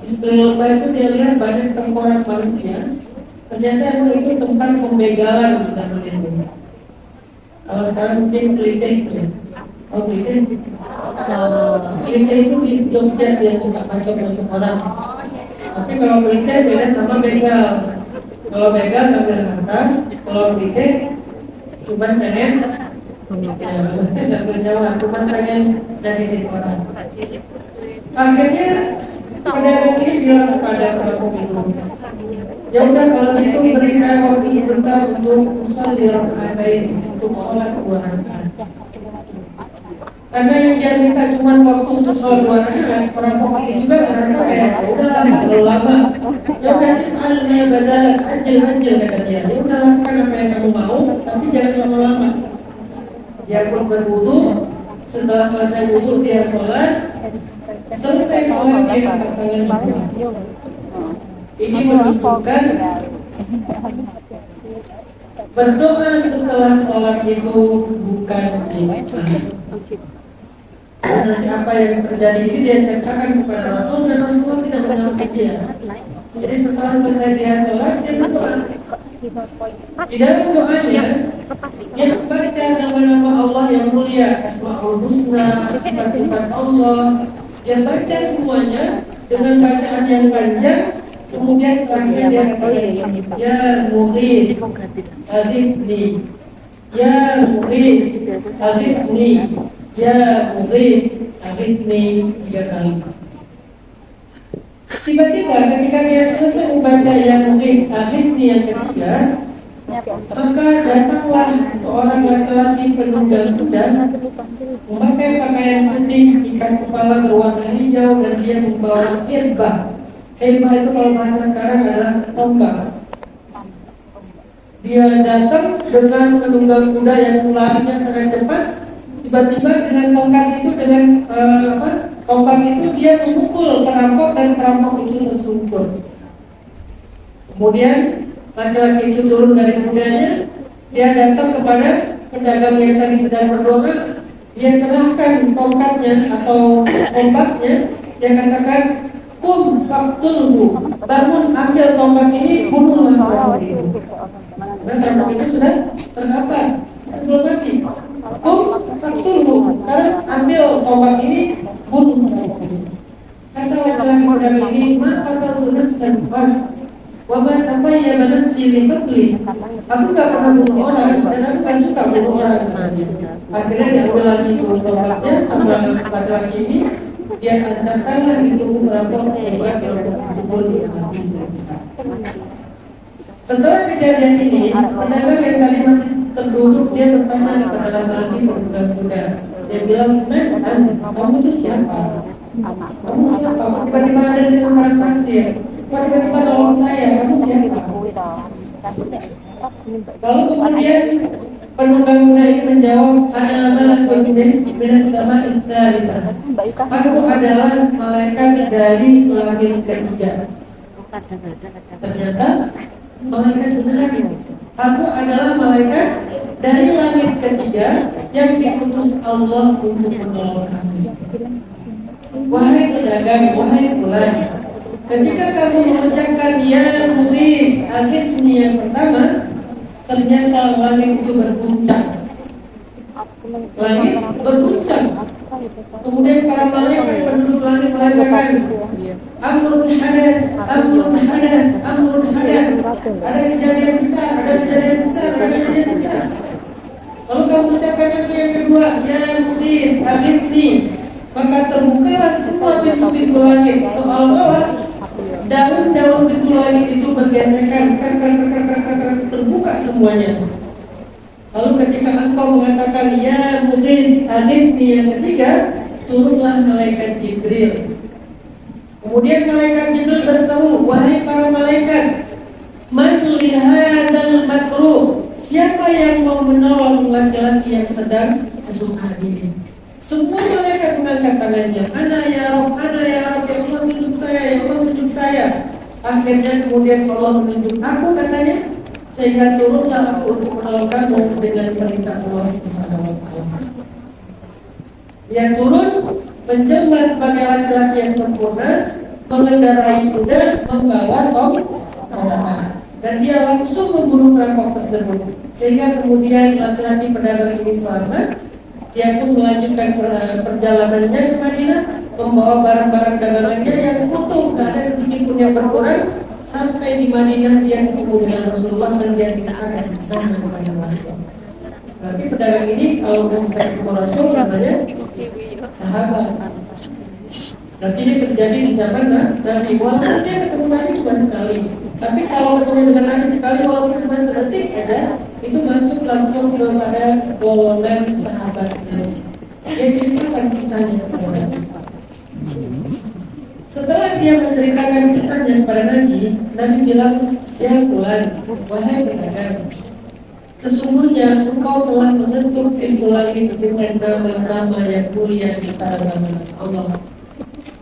Di sekeliling lembah itu dia lihat banyak tengkorak manusia. Ternyata emang itu tempat pembegalan di zaman itu. Kalau sekarang mungkin kelitih ya. Oh kelitih? Kelitih itu di Jogja yang suka macam-macam orang. Tapi kalau kelitih beda sama begal. Kalau begal ngambil harta, kalau kelitih cuma pengen nggak bernyawa, cuma pengen nyakitin orang. Akhirnya pedagang ini bilang kepada perampok itu, ya udah kalau gitu beri saya waktu sebentar untuk usul di Ramadan, untuk sholat 2 rakaat. Karena yang dia minta cuma waktu untuk sholat 2 rakaat, perampok ini juga merasa kayak udah terlalu lama. Ya udah alnya badal ajil kata dia. Ya udah lakukan apa yang kamu mau, tapi jangan lama-lama. Dia pun berwudu. Setelah selesai wudu dia sholat. Selesai sholat dia angkat tangan berdoa. Ini menunjukkan berdoa setelah sholat itu bukan jihad. Nanti apa yang terjadi ini dia ceritakan kepada Rasul dan Rasulullah tidak mengalami jihad. Jadi setelah selesai dia sholat dia berdoa. Di dalam doanya dia baca nama-nama Allah yang mulia, Asmaul Husna, sifat-sifat Allah. Dia baca semuanya dengan bacaan yang panjang. Kemudian terakhir dia katakan, ya Mughith, aghithni, ya Mughith, aghithni, ya Mughith, aghithni 3 kali. Tiba-tiba ketika dia selesai membaca ya Mughith, aghithni yang ketiga, Maka datanglah seorang laki-laki penunggang kuda, memakai pakaian putih, ikat kepala berwarna hijau, dan dia membawa irbah. Irbah itu kalau bahasa sekarang adalah tombak. Dia datang dengan menunggang kuda yang larinya sangat cepat. Tiba-tiba dengan tongkat itu, dengan tombak itu dia memukul perampok dan perampok itu tersungkur. Kemudian laki-laki itu turun dari kudanya, dia datang kepada pedagang yang tadi sedang berdoa, dia serahkan tongkatnya atau tombaknya, dia katakan, "Kum faktulhu, bangun ambil tombak ini, bunuhlah perampok itu." Dan perampok itu sudah terkapar, belum mati. "Kum faktulhu, sekarang ambil tombak ini, bunuh perampok itu." Kata laki-laki pedagang ini, "Maka tahu nafsan wabah apa ya mana sih kekli? Aku gak pernah bunuh orang dan aku gak suka bunuh orang." Akhirnya diambil lagi itu tombaknya sama laki-laki ini, dia tancapkanlah di tubuh perampok sehingga tubuh dia mati. Setelah kejadian ini, pedagang yang tadi masih terduduk, dia bertanya kepada laki-laki penunggang kuda. Dia bilang, "Man, kamu itu siapa? Kamu siapa? Kok tiba-tiba ada di tempat pasir? Kok tiba-tiba nolong saya? Kamu siapa?" Lalu kemudian penunggang kuda ini menjawab, "Ana malakun minas samaa'i tsalitsa." Aku adalah malaikat dari langit ketiga. Ternyata malaikat beneran. Aku adalah malaikat dari langit ketiga yang diutus Allah untuk menolong kamu. Wahai pedagang, wahai fulan, ketika kamu mengucapkan ya murid akhirnya yang pertama, ternyata langit itu berguncang. Langit berguncang. Kemudian para malaikat penduduk langit mengatakan, "Amrun hadath, amrun hadath, amrun hadath." Ada kejadian besar, ada kejadian besar, ada kejadian besar. Lalu kamu ucapkan lagi yang kedua, ya murid akhirnya. Maka terbukalah semua pintu-pintu langit, seolah-olah daun-daun pintu langit itu bergesekan, terbuka semuanya. Lalu ketika engkau mengatakan ya murid akhirnya yang ketiga, turunlah malaikat Jibril. Kemudian malaikat Jibril berseru, "Wahai para malaikat, man lihadzal makruh?" Siapa yang mau menolong laki-laki yang sedang kesusahan ini? Semua malaikat mengangkat tangannya. "Ana ya Rabb, ana ya Rabb, ya Allah tunjuk saya, ya Allah tunjuk saya." Akhirnya kemudian Allah menunjuk aku, katanya, sehingga turunlah aku untuk menolong kamu dengan perintah Allah Subhanahu wa Ta'ala. Dia turun menjelma sebagai laki-laki yang sempurna, mengendarai kuda, membawa tombak, dan dia langsung membunuh perampok tersebut. Sehingga kemudian laki-laki pedagang ini selamat. Dia pun melanjutkan perjalanannya ke Madinah, membawa barang-barang dagangannya yang utuh, tidak ada sedikit pun yang berkurang. Sampai di Madinah dia ketemu dengan Rasulullah dan dia tidak akan bisa kepada Rasulullah. Berarti pedagang ini kalau udah bisa ketemu Rasul namanya sahabat. Berarti ini terjadi di zaman Nabi. Walaupun dia ketemu Nabi cuma sekali, tapi kalau ketemu dengan Nabi sekali walaupun cuma sedetik aja, itu masuk langsung kepada golongan sahabat Nabi. Dia ceritakan kisahnya kepada Nabi. Setelah dia menceritakan kisahnya kepada Nabi, Nabi bilang, "Ya fulan, wahai pedagang, sesungguhnya engkau telah mengetuk pintu langit dengan nama-nama yang mulia di tangan Allah.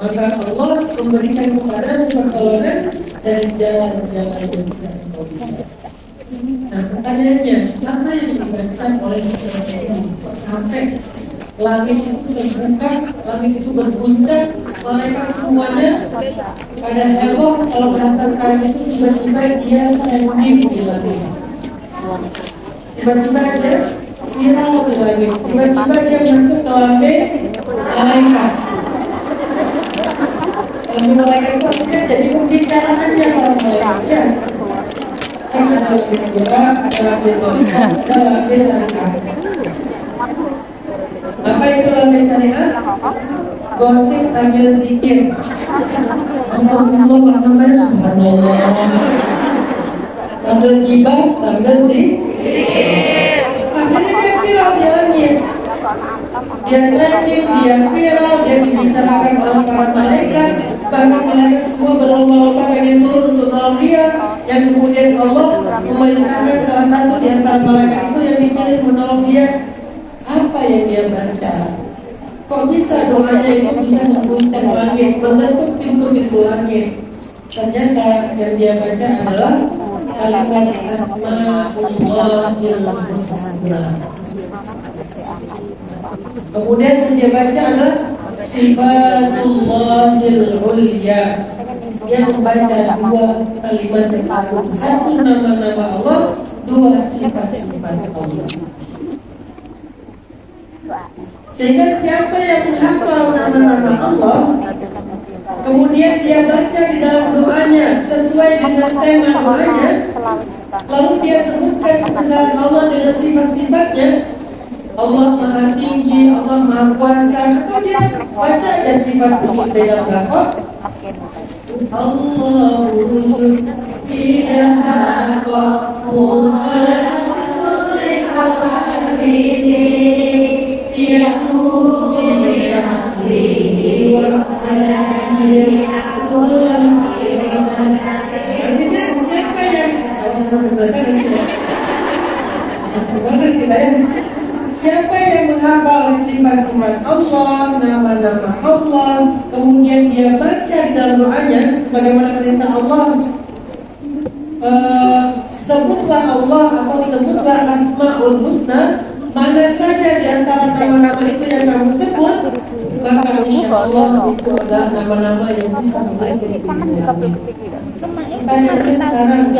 Maka Allah memberikan kepadamu pertolongan dari jalan-jalan yang tidak engkau." Nah, pertanyaannya, apa yang dibaca oleh masyarakat ini? Kok sampai langit itu terbuka, langit itu berguncang, malaikat semuanya pada heboh. Kalau bahasa sekarang itu tiba-tiba dia landing di langit, tiba-tiba dia viral di langit, tiba-tiba dia masuk ke lambe malaikat. Lambe malaikat itu artinya jadi pembicaraan aja kalau malaikat ya. Kan ada lambe merah, ada lambe malaikat, ada lambe syariah. Apa itu lambe syariah? Gosip sambil zikir. Astagfirullah, subhanallah. sambil gibah, sambil akhirnya dia viral di langit. Dia trending, dia viral, dia dibicarakan oleh para malaikat, bahkan malaikat semua berlomba-lomba pengen turun untuk nolong dia. Yang kemudian Allah memerintahkan salah satu di antara malaikat itu yang dipilih menolong dia. Apa yang dia baca? Kok bisa doanya itu bisa mengguncang langit, membentuk pintu-pintu langit? Ternyata yang dia baca adalah kalimat Asma'ullahil Husna. Kemudian yang dia baca adalah Sifatullahil Ulya. Dia membaca dua kalimat itu, satu nama-nama Allah, dua sifat-sifat Allah. Sehingga siapa yang menghafal nama-nama Allah, kemudian dia baca di dalam doanya sesuai dengan tema doanya, lalu dia sebutkan kebesaran Allah dengan sifat-sifatnya, Allah Maha Tinggi, Allah Maha Kuasa, atau dia baca aja sifat itu dalam lafaz Allahu ilaha artinya siapa yang nggak usah sampai selesai nanti ya, siapa yang menghafal sifat-sifat Allah, nama-nama Allah, kemudian dia baca di dalam doanya sebagaimana perintah Allah, sebutlah Allah atau sebutlah Asmaul Husna, mana saja di antara nama-nama itu yang kamu sebut, maka insya Allah itu adalah nama-nama yang bisa membantu dunia. Tanya sekarang,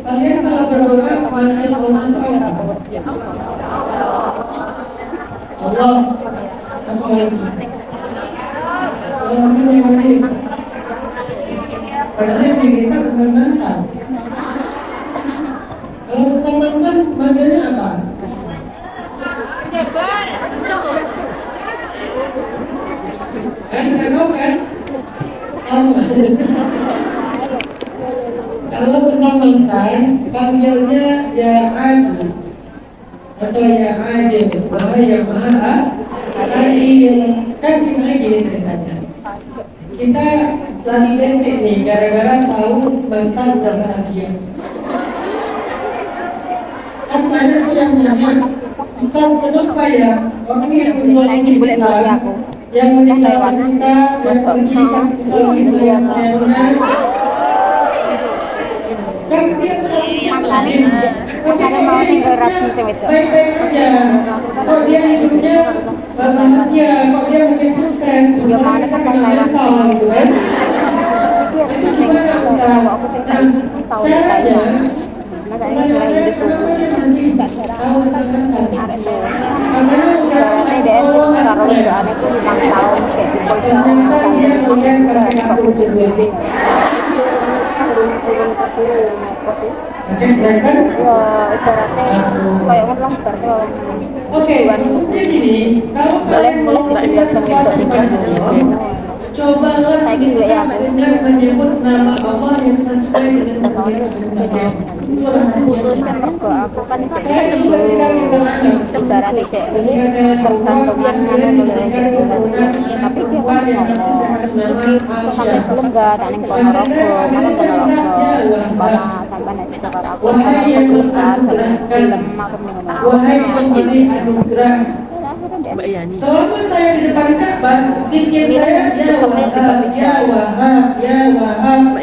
kalian kalau berdoa panggil Allah itu apa? Allah, apa lagi? Kalau makan yang lain, padahal yang kita tentang mantan. Kalau tentang mantan, manggilnya apa? Nggak tahu kan? Sama. Kalau tentang mantan, panggilnya ya Adi atau ya Adil, ya Maha Adil. Kan misalnya gini ceritanya, kita lagi bete nih gara-gara tahu mantan udah bahagia. Kan banyak tuh yang nanya, Ustaz kenapa ya orang yang menjual kita, yang meninggalkan kita, yang pergi pas kita lagi sayang-sayangnya, kan dia statusnya sohib, tapi kok dia hidupnya baik-baik aja, kok dia hidupnya bahagia, kok dia mungkin sukses, sementara kita kena mental gitu kan. Itu gimana Ustaz? Nah, caranya, pertanyaan saya kenapa dia masih tahu tentang mental? Karena udah ternyata dia melihat kartu kedua. Oke, silakan. Oke, maksudnya gini, kalau kalian mau meminta sesuatu kepada Allah, cobalah kita dengan menyebut nama Allah yang sesuai dengan kehendaknya. Itu rahasianya. Saya dulu ketika minta anak, ketika saya umrah, kemudian diberikan keturunan anak perempuan yang nanti saya kasih nama Aisyah. Akhirnya saya minta, ya wahai yang menganugerahkan, wahai pemberi anugerah. Selama saya di depan Ka'bah, pikir saya ya Wahab, ya Wahab, ya Wahab,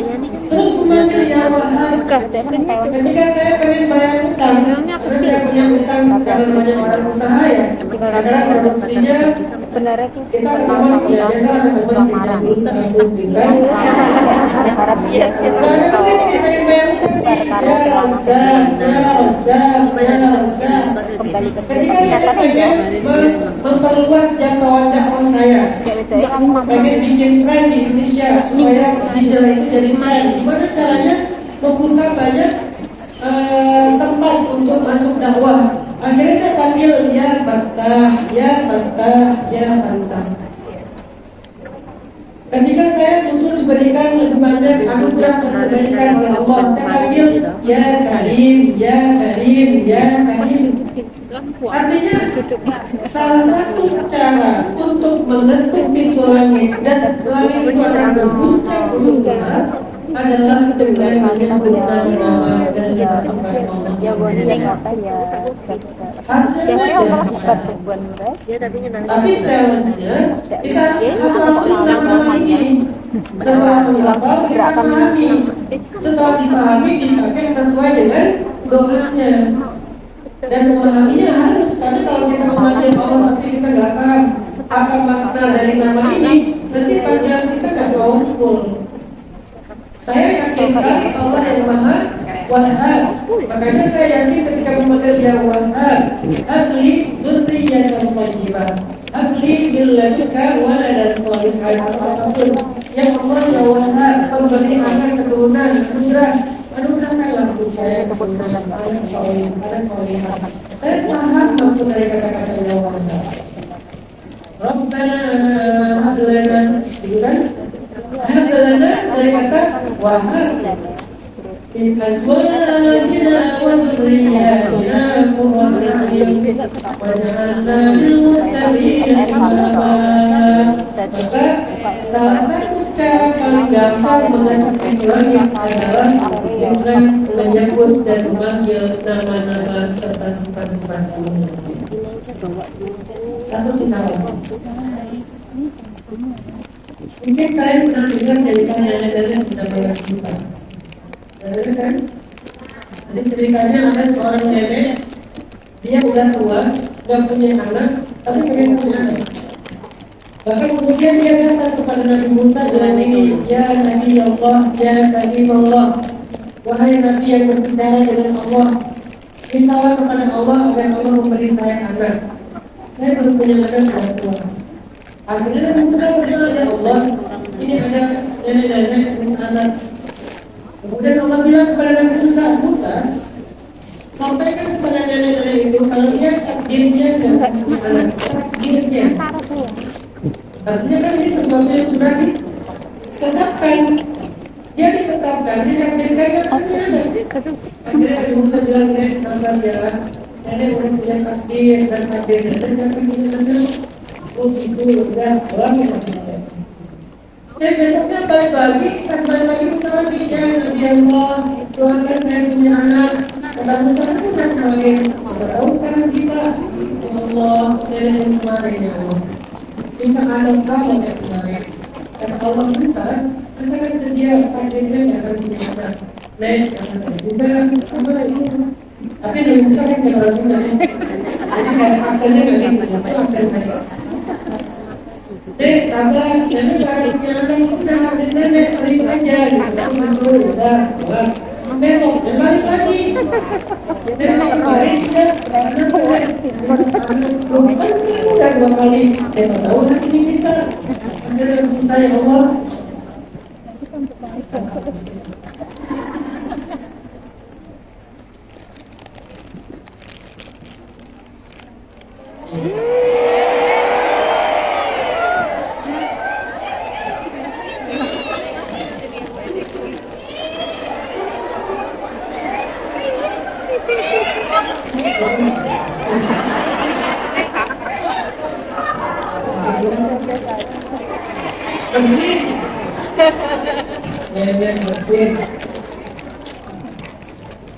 terus memanggil ya Wahab. Ketika saya pengen bayar utang, karena saya punya utang karena banyak orang usaha ya, karena produksinya kita teman ya biasa teman punya dulu 100 juta. Karena duit kita pengen bayar utang nih, ya Razak, ya Razak, ya Razak. Ketika saya pengen memperluas jangkauan dakwah saya, pengen bikin tren di Indonesia supaya hijrah itu jadi tren. Gimana caranya membuka banyak tempat untuk masuk dakwah? Akhirnya saya panggil ya Fattah, ya Fattah, ya Fattah. Ketika saya butuh diberikan lebih banyak anugerah dan kebaikan oleh Allah, saya panggil ya Karim, ya Karim, ya Karim. Artinya salah satu cara untuk mengetuk pintu langit dan langit itu akan berguncang untuk Tuhan adalah dengan menyebut nama-nama dan sifat-sifat Allah. Hasilnya dahsyat. Tapi challenge-nya kita harus hafal nama-nama ini. Setelah menghafal kita pahami. Setelah dipahami dipakai sesuai dengan doanya. Dan memahaminya harus, karena kalau kita memanggil Allah tapi kita nggak paham apa makna dari nama ini, nanti panggilan kita nggak powerful. Saya yakin sekali Allah yang Maha Wahhab. Makanya saya yakin ketika memanggil Dia Wahhab, Habli dzurriyyatan thayyibah, Habli min ladunka waladan shalihan. Apapun yang Allah ya Wahhab, pemberi anak keturunan, anugerahkanlah untuk saya keturunan anak shalihan. Saya paham maksud dari kata-kata Ya Wahhab. Rabbana hab lana, gitu kan? Hab lana dari kata Wahhab. In azwajina wa dhurriyyatina qurrata a'yun waj'alna lil muttaqina imama. Maka salah satu cara paling gampang mengetuk langit adalah dengan menyebut dan memanggil nama-nama serta sifat-sifat Allah. Satu kisah lagi. Mungkin kalian pernah dengar dari nenek-nenek kita berkisah. Kan? Jadi ceritanya ada seorang nenek, dia udah tua, udah punya anak, tapi pengen punya anak. Bahkan kemudian dia datang kepada Nabi Musa dengan ini, ya Nabi Allah, ya Nabi Allah, wahai Nabi yang berbicara dengan Allah, mintalah kepada Allah agar Allah memberi saya anak. Saya belum punya anak, sudah tua. Akhirnya Nabi Musa berdoa, ya Allah, ini ada nenek-nenek punya anak. Kemudian Allah bilang kepada Nabi Musa, sampaikan kepada nenek-nenek itu kalau dia takdirnya jangan punya anak, takdirnya. Artinya kan ini sesuatu yang sudah ditetapkan. Dia ditetapkan, ditakdirkan yang punya anak. Akhirnya Nabi Musa bilang, sabar ya, nenek udah punya takdir dan takdir nenek jangan punya anak. Oh gitu, udah orang yang punya. Dan besoknya balik lagi, pas balik lagi kita lagi ya Nabi Allah, Tuhan kan saya punya anak. Kata Musa itu kan sebagai, siapa tahu sekarang bisa. Ya Allah, nenek yang kemarin ya Allah, minta anak sama kayak kemarin. Kata Allah Musa, katakan ke dia takdirnya nggak akan punya anak. Nek, kata saya juga sama itu. Tapi Nabi Musa kan nggak langsung ya. Jadi kayak aksennya nggak gitu, itu aksen saya. Sabar, nenek gak punya anak itu udah takdir nenek, balik aja gitu. Tapi udah, besok, balik lagi. Nenek kemarin dia, anak belum kan udah 2 kali. Siapa tahu hari ini bisa. Akhirnya Musa ya Allah. Bersih. Biar bersih.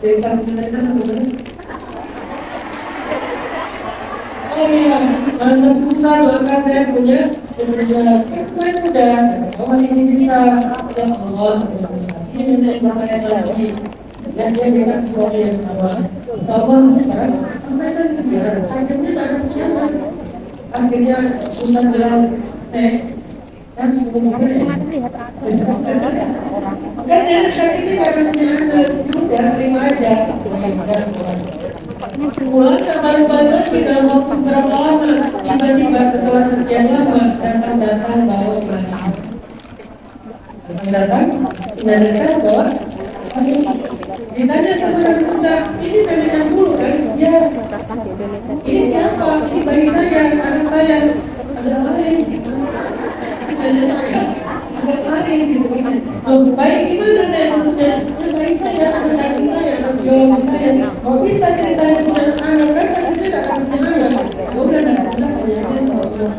Cerita sebenarnya satu menit. Oh iya, Nabi Musa maka saya punya kemudian kemarin udah saya tahu ini bisa. Ya Allah, ini nenek kemarin lagi. Dan dia minta sesuatu yang sama. Allah Musa sampaikan ke dia. Akhirnya tak ada punya anak. Akhirnya Musa bilang, kan kemudian kan nenek tadi kita akan punya anak, sudah terima aja. Pulang balik lagi dalam waktu berapa lama, tiba-tiba setelah sekian lama datang bawa lagi. Datang, datang bawa. Ditanya sama Nabi Musa, ini nenek yang dulu kan? Ya. Ini siapa? Ini bayi saya, anak saya. Agak aneh. Neneknya agak baik gimana deh maksudnya? Ya baik saya, anak kandung saya, anak biologis saya. Kalau bisa ceritanya punya anak kan kita tidak akan punya anak. Ya udah dan bisa tanya aja sama Allah.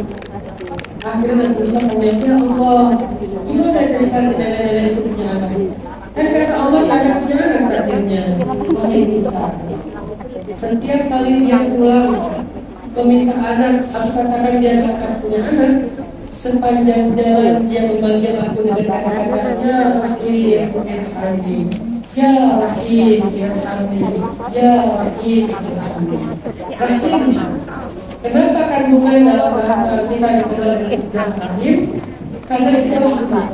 Akhirnya bisa tanya ya Allah, gimana cerita si nenek-nenek itu punya anak? Kan kata Allah tak akan punya anak takdirnya. Wahai Musa, setiap kali dia pulang meminta anak, aku katakan dia tak akan punya anak. Sepanjang jalan dia memanggil aku dengan kata-kata ya Rahim, ya Rahim, ya Rahim, ya Rahim, ya Rahim, ya Rahim. Kenapa kandungan dalam bahasa kita dikenal dengan istilah Rahim? Karena itu rahmat.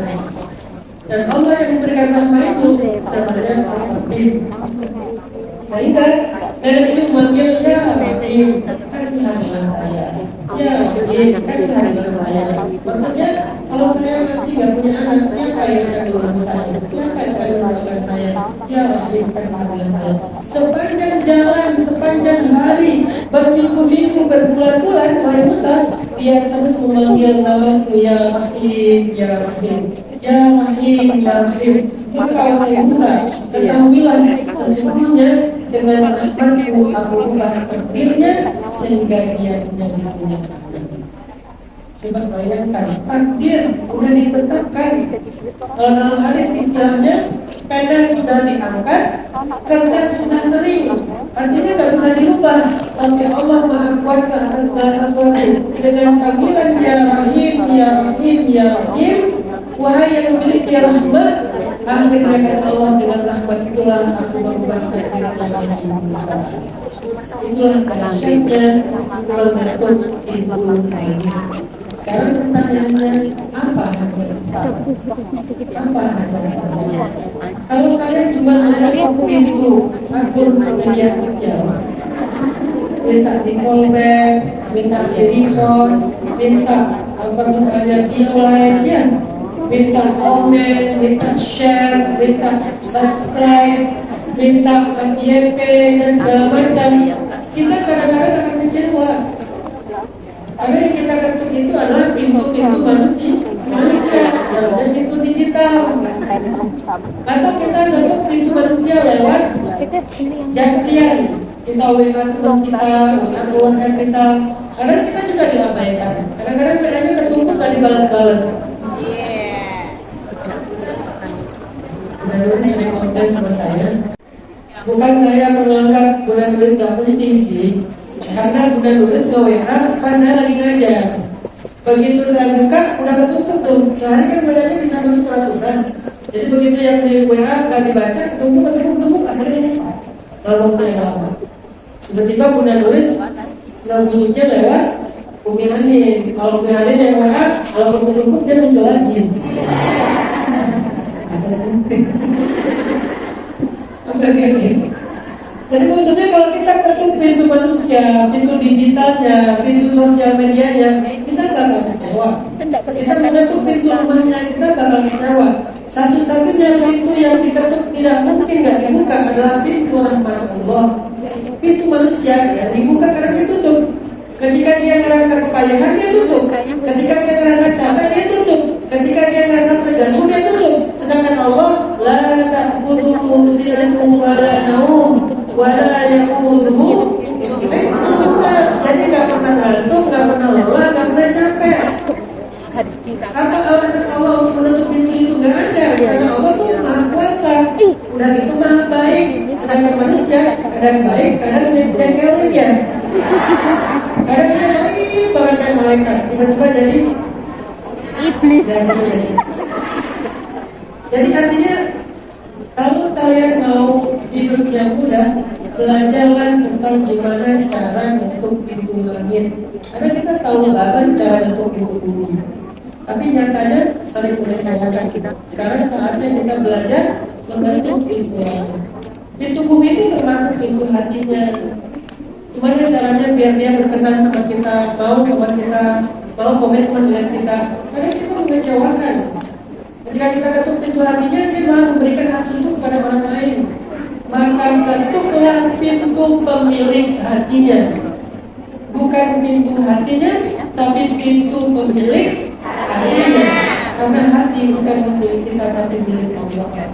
Dan Allah yang memberikan rahmat itu namanya Rahim. Sehingga nenek itu memanggil ya Rahim, kasihanilah saya. Ya Rahim, kasihanilah saya. Maksudnya kalau saya mati gak punya anak, siapa yang akan mengurus saya? Siapa yang akan mendoakan saya? Ya Rahim, kasihanilah saya. Sepanjang jalan, sepanjang hari, berminggu-minggu, berbulan-bulan, wahai Musa, dia terus memanggil namaku ya Rahim, ya Rahim. Ya Rahim, ya Rahim. Maka wahai Musa, ketahuilah sesungguhnya dengan rahmatku aku ubah takdirnya sehingga dia menjadi punya anak. Coba bayangkan, takdir sudah ditetapkan. Kalau dalam hadis istilahnya, pena sudah diangkat, kertas sudah kering. Artinya tidak bisa dirubah. Tapi Allah Maha Kuasa atas segala sesuatu. Dengan panggilan ya Rahim, ya Rahim, ya Rahim, wahai yang memiliki rahmat, akhirnya kata Allah dengan rahmat itulah aku berubah takdirnya menjadi Musa. Itulah dahsyatnya membentuk ilmu ini. Sekarang pertanyaannya, apa hajar utama? Apa hajar utama? Kalau kalian cuma melihat pintu akun media sosial, minta di follow back, minta di repost, minta apa misalnya di like, ya, minta komen, minta share, minta subscribe, minta FYP dan segala macam, kita kadang-kadang akan kecewa. Karena yang kita ketuk itu adalah pintu-pintu manusia, dan pintu digital. Atau kita ketuk pintu manusia lewat japrian. Kita WA teman kita, WA keluarga kita. Kadang kita juga diabaikan. Kadang-kadang bedanya ketemu dan dibalas-balas. Bunda Nuris sering komplain sama saya. Bukan saya menganggap Bunda Nuris gak penting sih, karena Bunda Nuris nge-WA pas saya lagi ngajar. Begitu saya buka, udah ketumpuk tuh. Sehari kan WA-nya bisa masuk ratusan. Jadi begitu yang di WA gak dibaca, ketumpuk, akhirnya lupa. Dalam waktu yang lama. Tiba-tiba Bunda Nuris ngebulutnya lewat Umi Hanin. Kalau Umi Hanin yang WA, kalau ketumpuk dia muncul lagi. Apa sih? Jadi maksudnya kalau kita ketuk pintu manusia, pintu digitalnya, pintu sosial medianya, kita bakal kecewa. Kita mengetuk pintu rumahnya, kita bakal kecewa. Satu-satunya pintu yang diketuk tidak mungkin gak dibuka adalah pintu rahmat Allah. Pintu manusia ya dibuka karena ditutup. Ketika dia merasa kepayahan dia tutup. Ketika dia merasa capek dia tutup. Ketika dia merasa terganggu dia tutup. Sedangkan Allah la ta'khudhuhu sinatun wa la naum wa la yaquduhu. Jadi nggak pernah ngantuk, nggak pernah lelah, nggak pernah capek. Apa alasan Allah untuk menutup pintu itu? Nggak ada. Karena Allah tuh Maha Kuasa. Udah itu Maha Baik. Sedangkan manusia kadang baik, kadang jengkelnya. Kadang dia baik banget kayak malaikat, tiba-tiba jadi iblis. Jadi artinya kalau kalian mau hidupnya mudah, belajarlah tentang gimana cara bentuk pintu langit. Karena kita tahu banget cara bentuk pintu bumi. Tapi nyatanya saling mengecewakan kita. Sekarang saatnya kita belajar membentuk pintu langit. Pintu bumi itu termasuk pintu hatinya. Gimana caranya biar dia berkenan sama kita, mau sama kita, mau komitmen dengan kita. Karena kita mengecewakan. Ketika kita ketuk pintu hatinya, dia malah memberikan hati itu kepada orang lain. Maka ketuklah pintu pemilik hatinya. Bukan pintu hatinya, tapi pintu pemilik hatinya. Karena hati bukan milik kita tapi milik Allah.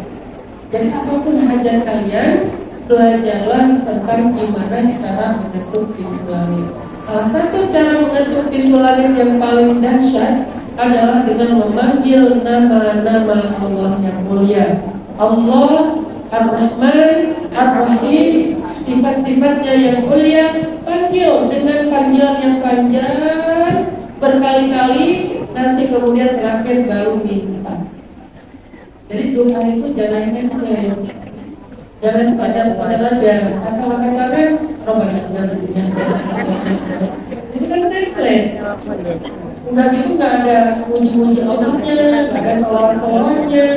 Jadi apapun hajat kalian, belajarlah tentang gimana cara mengetuk pintu langit. Salah satu cara mengetuk pintu langit yang paling dahsyat adalah dengan memanggil nama-nama Allah yang mulia. Allah Ar-Rahman, Ar-Rahim, sifat-sifatnya yang mulia, panggil dengan panggilan yang panjang berkali-kali, nanti kemudian terakhir baru minta. Jadi doa itu jangan enteng, jangan sekadar aja asal katakan Rabbana atina fid dunya hasanah. Itu kan template. Udah gitu nggak ada muji-muji Allahnya, nggak ada salawat-salawatnya.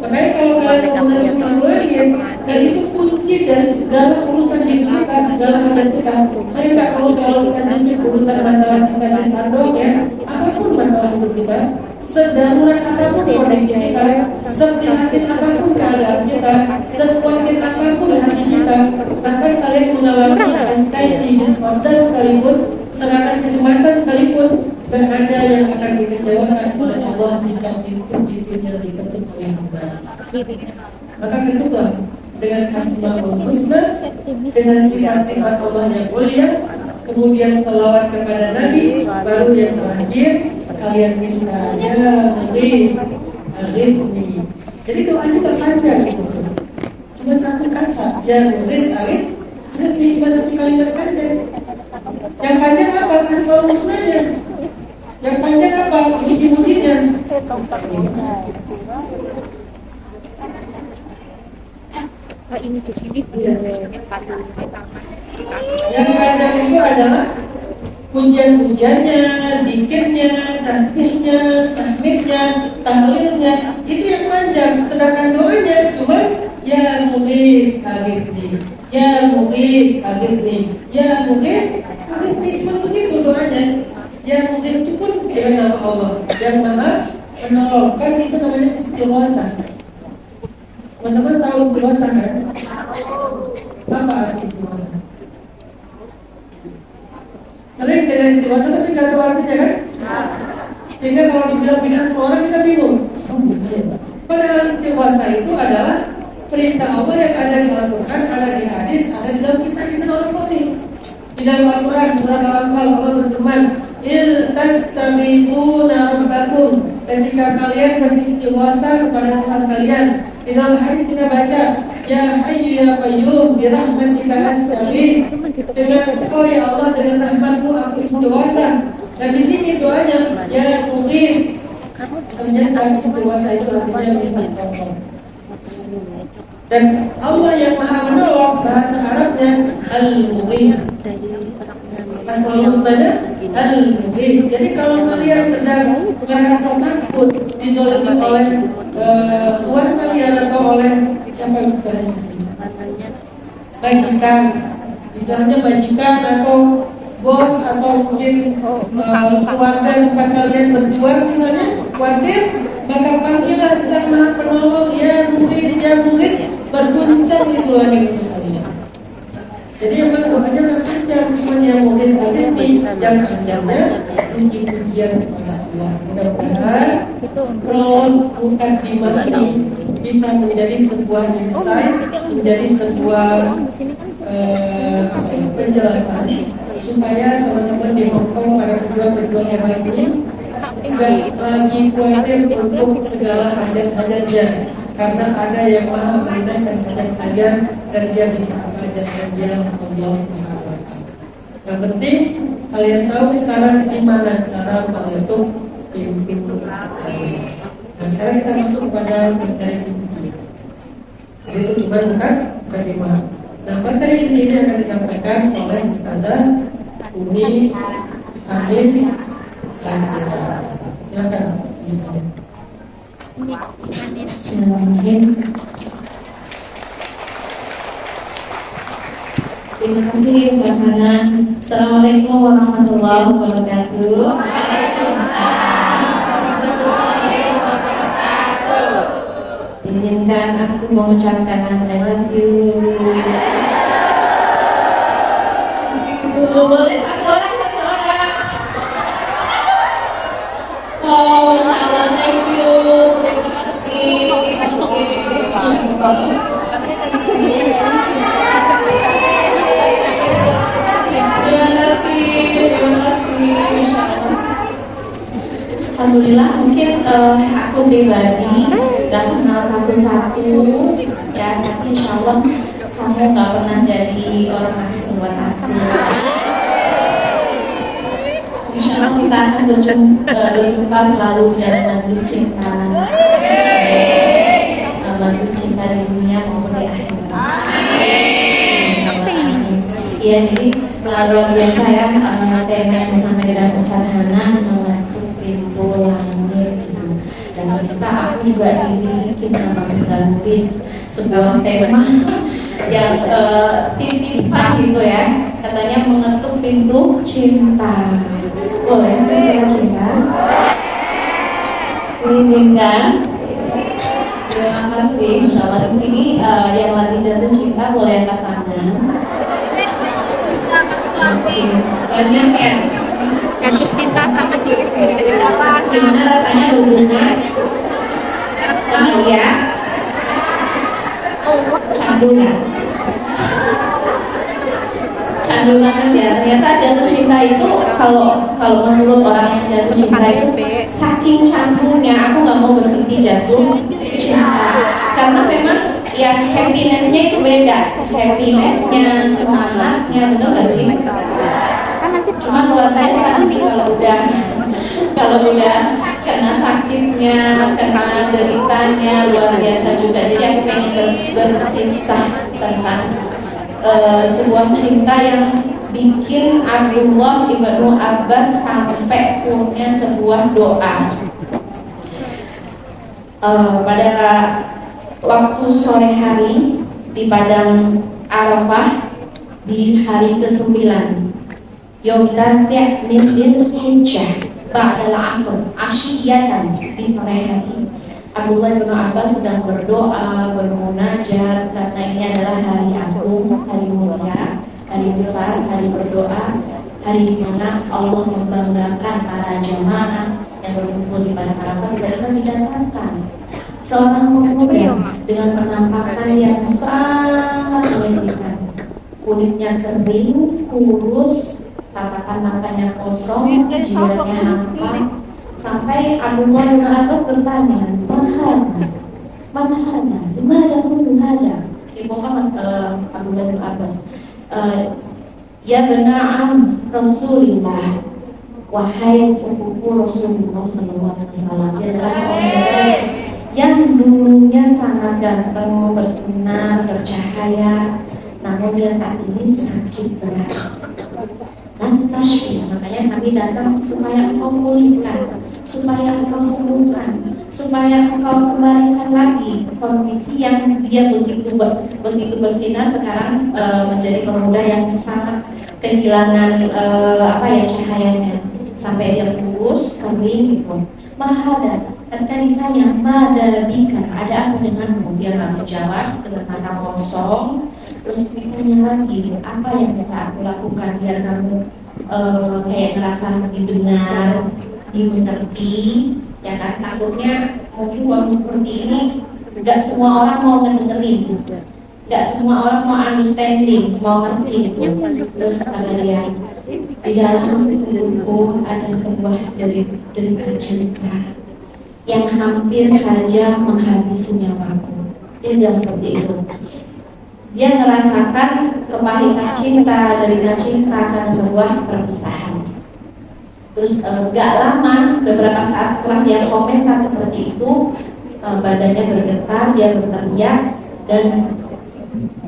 Makanya kalau kalian mau menerima lagi, dan itu kunci dari segala urusan hidup kita, segala hajat kita. Saya nggak perlu terlalu spesifik urusan masalah cinta-cinta doang ya. Apapun masalah hidup kita, sedarurat apapun kondisi kita, seprihatin apapun keadaan kita, sekuatin apapun hati kita, bahkan kalian mengalami anxiety disorder sekalipun, serangan kecemasan sekalipun, gak ada yang akan dikecewakan oleh Allah jika pintu-pintunya diketuk oleh hamba. Maka ketuklah dengan asmaul husna, dengan sifat-sifat Allah yang mulia, kemudian salawat kepada Nabi, baru yang terakhir kalian minta ya murid alifni. Jadi doanya terpanjang gitu, cuma satu kata ya murid alifni, cuma satu kalimat pendek. Yang panjang apa? Asmaul husnanya. Yang panjang apa? Muji-mujinya. Ini di sini Yang panjang itu adalah pujian-pujiannya, dikirnya, tasbihnya, tahmidnya, tahlilnya, itu yang panjang. Sedangkan doanya cuma ya mughith aghithni, ya mughith aghithni, ya mughith aghithni, cuma segitu doanya. Ya mughith itu pun dengan nama Allah yang Maha Penolong, kan itu namanya istighatsah. Teman-teman tahu istighatsah kan? Apa arti istighatsah? Sering dengan istighatsah tapi nggak tahu artinya kan? Sehingga kalau dibilang bid'ah semua orang kita bingung. Padahal istighatsah itu adalah perintah Allah yang ada di Al-Quran, ada di hadis, ada di dalam kisah-kisah orang saleh. Di dalam Al-Quran surah Al-Anfal Allah berfirman, "Il tastaghithuna rabbakum." Ketika kalian beristighatsah kepada Tuhan kalian. Di dalam hadis kita baca, "Ya Hayyu ya Qayyum bi rahmatika astaghits." Dengan Engkau ya Allah, dengan rahmat-Mu aku istighatsah. Dan di sini doanya ya Mughith. Ternyata istighatsah itu artinya minta tolong. Dan Allah yang Maha Menolong, bahasa Arabnya Al-Mughith. Asmaul husnanya Al-Mughith. Jadi kalau kalian sedang merasa takut dizolimi oleh tuan kalian atau oleh siapa yang istilahnya majikan, istilahnya majikan atau bos atau mungkin keluarga tempat kalian berjuang misalnya, khawatir, maka panggillah Sang Maha Penolong ya Mughith, berguncang itu langit sekalian. Jadi memang doanya nggak panjang, cuma yang Mughith aja nih yang panjangnya puji-pujian kepada Allah. Mudah-mudahan prolog bukan di ini bisa menjadi sebuah insight, menjadi sebuah penjelasan supaya teman-teman di Hongkong pada pejuang-pejuang yang lain ini nggak lagi khawatir untuk segala hajat-hajatnya, karena ada yang Maha menunaikan hajat kalian dan dia bisa apa aja, dan dia Allah Subhanahu wa Ta'ala. Yang penting kalian tahu sekarang gimana cara mengetuk pintu. Nah sekarang kita masuk kepada materi inti. Jadi itu cuma bukan dibahas. Nah materi inti ini akan disampaikan oleh Ustazah Umi Hanif Lanjira. Silakan. Bismillahirrahmanirrahim. Terima kasih Ustaz Hanan. Assalamualaikum warahmatullahi wabarakatuh. Waalaikumsalam warahmatullahi wabarakatuh. Izinkan aku mengucapkan I love you. Boleh satu orang. Oh, Masya Allah, thank you. Alhamdulillah mungkin aku pribadi gak kenal satu-satu ya, tapi insya Allah kamu gak pernah jadi orang asing buat aku. Insya Allah kita akan berjumpa selalu di dalam majelis cinta, majelis cinta di dunia maupun di akhirat. Iya, jadi luar biasa ya tema yang disampaikan Ustaz Hanan mengetuk pintu langit gitu. Dan aku juga dibisikin sama Bunda Lubis sebuah tema yang titipan gitu ya, katanya mengetuk pintu cinta. Boleh bicara cinta? Diizinkan? Terima kasih. Masya Allah, di sini yang lagi jatuh cinta boleh angkat tangan. Banyak ya. Jatuh cinta sama diri sendiri. Gimana rasanya hubungan bahagia? Candungan. Candungan ya. Ternyata jatuh cinta itu kalau menurut orang yang jatuh cinta itu saking candungnya, aku nggak mau berhenti jatuh cinta karena memang ya happinessnya itu beda, happinessnya, semangatnya, bener nggak sih? Cuma luar biasa nanti kalau udah kena sakitnya, kena deritanya luar biasa juga. Jadi aku pengen berkisah tentang sebuah cinta yang bikin Abdullah ibnu Abbas sampai punya sebuah doa. Pada waktu sore hari di padang Arafah di hari ke-9 Yaum Tasi' min Dzulhijjah ba'dal 'asr asyiyatan, di sore hari Abdullah bin Abbas sedang berdoa, bermunajat karena ini adalah hari agung, hari mulia, hari besar, hari berdoa, hari di mana Allah membanggakan para jamaah yang berkumpul di padang Arafah. Tiba-tiba didatangkan seorang pemuda dengan penampakan yang sangat menyedihkan, kulitnya kering, kurus, tatapan matanya kosong, jidatnya hampa. Sampai Abdullah bin Abbas bertanya, mana di mana hada? Ibu Abdullah bin Abbas, ya bena'am Rasulullah, wahai sepupu Rasulullah Sallallahu Alaihi Wasallam. Dia adalah orang yang dulunya sangat ganteng, bersinar, bercahaya, namun dia saat ini sakit berat. Nastashfi, makanya kami datang supaya engkau pulihkan, supaya engkau sembuhkan, supaya engkau kembalikan lagi kondisi yang dia begitu bersinar sekarang menjadi pemuda yang sangat kehilangan cahayanya, sampai dia kurus, kering gitu. Mahada, ketika ditanya mada bika, ada apa denganmu? Dia nggak menjawab, dengan mata kosong. Terus ditanya lagi, apa yang bisa aku lakukan biar kamu kayak ngerasa didengar, dimengerti, ya kan? Takutnya mungkin waktu seperti ini nggak semua orang mau ngedengerin, nggak semua orang mau understanding, mau ngerti gitu. Terus kata dia, di dalam tubuhku ada sebuah derita cerita yang hampir saja menghabisi nyawaku. Dia bilang seperti itu. Dia merasakan kepahitan cinta, derita cinta karena sebuah perpisahan. Terus gak lama, beberapa saat setelah dia komentar seperti itu, badannya bergetar, dia berteriak dan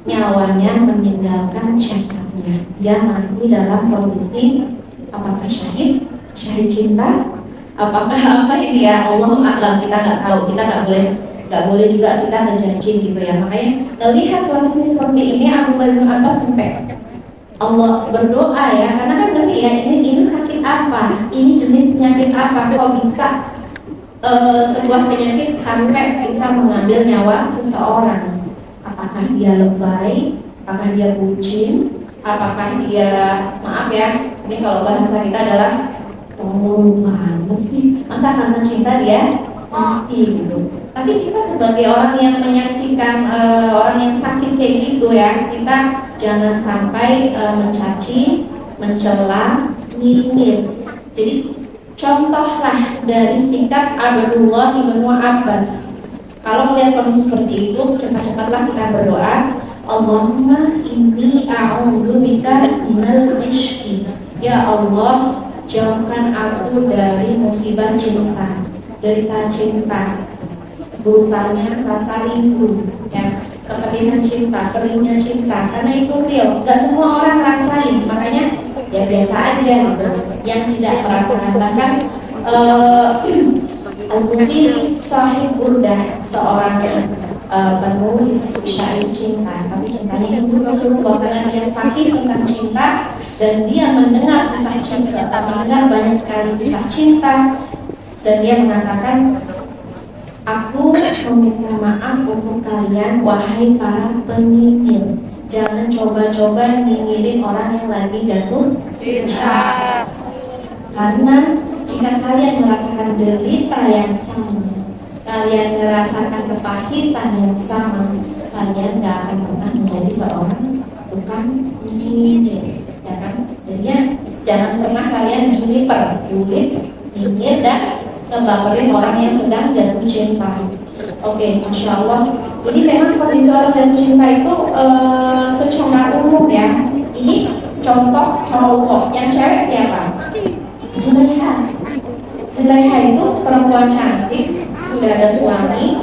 nyawanya meninggalkan jasadnya. Dia mati dalam kondisi apakah syahid cinta, apakah apa ini ya, Allah a'lam, kita nggak tahu, kita nggak boleh juga kita berjanji gitu ya. Makanya melihat kondisi seperti ini, Abdullah bin Abbas sampai Allah berdoa ya, karena kan ngerti ya, ini sakit apa, ini jenis penyakit apa, kok bisa sebuah penyakit sampai bisa mengambil nyawa seseorang. Apakah dia lebay, apakah dia bucin, apakah dia, maaf ya, ini kalau bahasa kita adalah pembunuh banget sih, masa karena cinta dia mati gitu. Tapi kita sebagai orang yang menyaksikan orang yang sakit kayak gitu ya, kita jangan sampai mencaci, mencela, nyinyir. Jadi contohlah dari sikap Abdullah bin Abbas. Kalau melihat kondisi seperti itu, cepat-cepatlah kita berdoa, Allahumma inni a'udzubika minal ishqi. Ya Allah, jauhkan aku dari musibah cinta, derita cinta, brutalnya rasa rindu, ya, kepedihan cinta, keringnya cinta, karena itu real, gak semua orang rasain, makanya ya biasa aja gitu. Yang tidak merasakan, bahkan Al-Busiri sahib Burdah, seorang penulis syair cinta, tapi cintanya itu Rasulullah, karena dia fakir tentang cinta dan dia mendengar kisah cinta, mendengar banyak sekali kisah cinta, dan dia mengatakan, aku meminta maaf untuk kalian wahai para penyinyir, jangan coba-coba nyinyirin orang yang lagi jatuh cinta, karena jika kalian merasakan derita yang sama, kalian merasakan kepahitan yang sama, kalian gak akan pernah menjadi seorang tukang nyinyir, ya kan? Jadi jangan pernah kalian julid, nyinyir dan ngebaperin orang yang sedang jatuh cinta. Oke, Masya Allah. Jadi memang kondisi orang jatuh cinta itu secara umum ya. Ini contoh cowok, yang cewek siapa? Zulaiha itu perempuan cantik, sudah ada suami,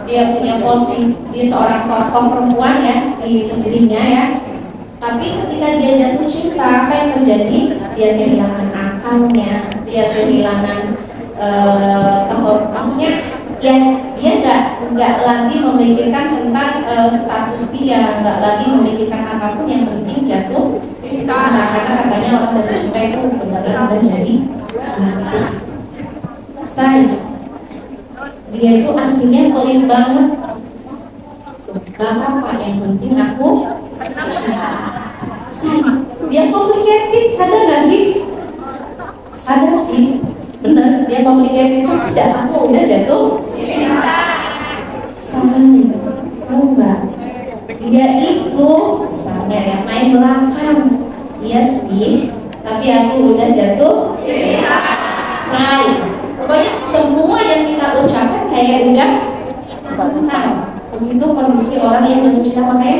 dia punya posisi, dia seorang tokoh perempuan ya di negerinya ya. Tapi ketika dia jatuh cinta, apa yang terjadi? Dia kehilangan akalnya, dia kehilangan maksudnya ya, dia nggak lagi memikirkan tentang status dia, nggak lagi memikirkan apapun, yang penting jatuh cinta. Nah, karena katanya orang jatuh cinta itu benar-benar udah jadi dia itu aslinya pelit banget. Gak apa-apa, yang penting aku dia complicated, sadar gak sih? Sadar sih, bener, dia complicated. Tidak, aku udah jatuh cinta. Tahu nggak? Dia itu misalnya ya main belakang, iya sih, tapi aku udah jatuh cinta. Pokoknya semua yang kita ucapkan kayak udah benar. Begitu kondisi orang yang jatuh cinta. Makanya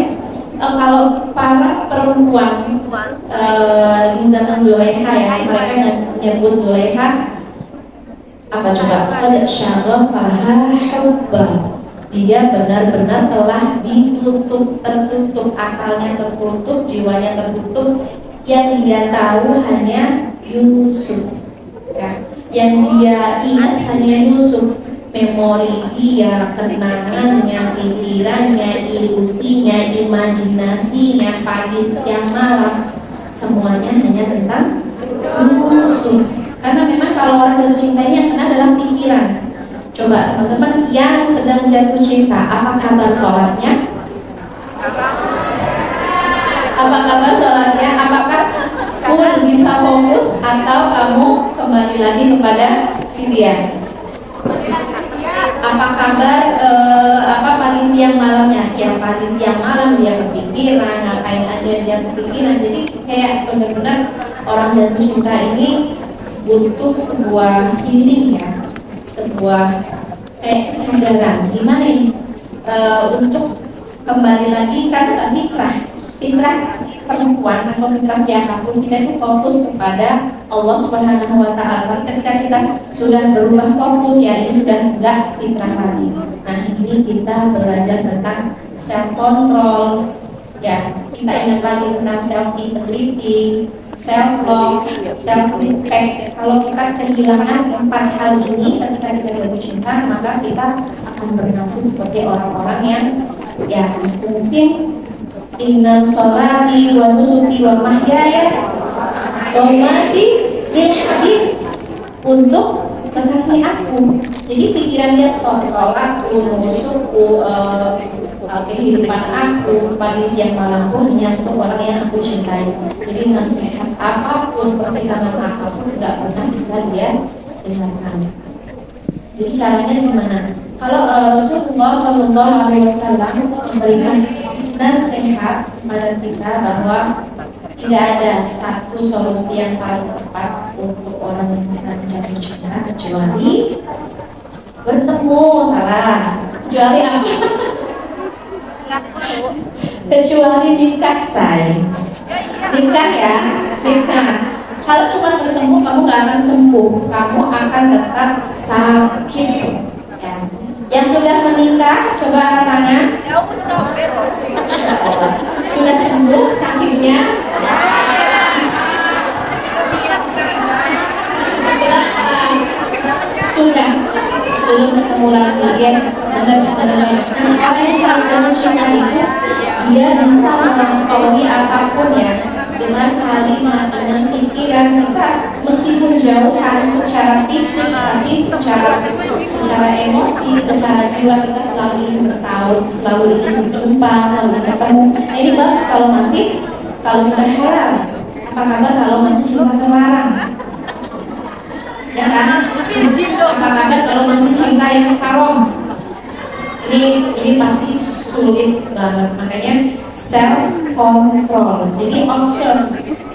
kalau para perempuan di zaman Zulaiha ya, mereka menyebut Zulaiha apa coba? Qad syaghafaha hubba. Dia benar-benar telah tertutup akalnya, tertutup jiwanya, tertutup. Yang dia tahu hanya Yusuf ya. Yang dia ingat hanya Yusuf. Memori dia, kenangannya, pikirannya, ilusinya, imajinasinya, pagi siang malam, semuanya hanya tentang Yusuf. Karena memang kalau orang jatuh cinta ini yang kena dalam pikiran. Coba teman-teman yang sedang jatuh cinta, apa kabar sholatnya? Apa kabar sholatnya? Apakah full bisa fokus atau kamu kembali lagi kepada si dia? Apa kabar pagi siang malamnya? Ya pagi siang malam dia kepikiran, ngapain aja dia kepikiran. Jadi kayak benar-benar orang jatuh cinta ini butuh sebuah healing ya, sebuah kayak kesadaran gimana ini untuk kembali lagi kan fitrah perempuan atau fitrah siapapun, kita itu fokus kepada Allah Subhanahu wa Ta'ala. Ketika kita sudah berubah fokus ya, ini sudah enggak fitrah lagi. Nah, ini kita belajar tentang self control ya, kita ingat lagi tentang self integrity, self love, self respect. Kalau kita kehilangan 4 hal ini ketika kita jatuh cinta, maka kita akan bernasib seperti orang-orang yang ya mungkin inna sholati wa nusuki wa mahyaya wa mamati lil habib, untuk kekasih aku. Jadi pikiran dia sholatku, nusukku, kehidupan aku, pagi siang malamku hanya untuk orang yang aku cintai. Jadi nasihat apapun, pertimbangan apapun nggak pernah bisa dia dengarkan. Jadi caranya gimana? Kalau Rasulullah Shallallahu Alaihi Wasallam memberikan nasihat pada kita bahwa tidak ada satu solusi yang paling tepat untuk orang yang sedang jatuh cinta kecuali bertemu. Salah. Kecuali apa? Kecuali nikah, say. Nikah ya, nikah. Kalau cuma bertemu kamu gak akan sembuh, kamu akan tetap sakit. Ya. Yang sudah menikah, coba angkat tangan. Sudah sembuh sakitnya? Sudah. Belum ketemu lagi. Yes, benar. Orang yang selalu jatuh cinta itu dia bisa melampaui apapun ya, dengan kalimat, dengan pikiran kita, meskipun jauhan secara fisik, tapi secara emosi, secara jiwa kita selalu ingin bertaut, selalu ingin berjumpa, selalu ingin ketemu. Nah, ini bagus kalau sudah halal. Apa kabar kalau masih cinta terlarang? Ya kan? Apa kabar kalau masih cinta yang haram? Ini pasti sulit banget, makanya self control. Jadi observe.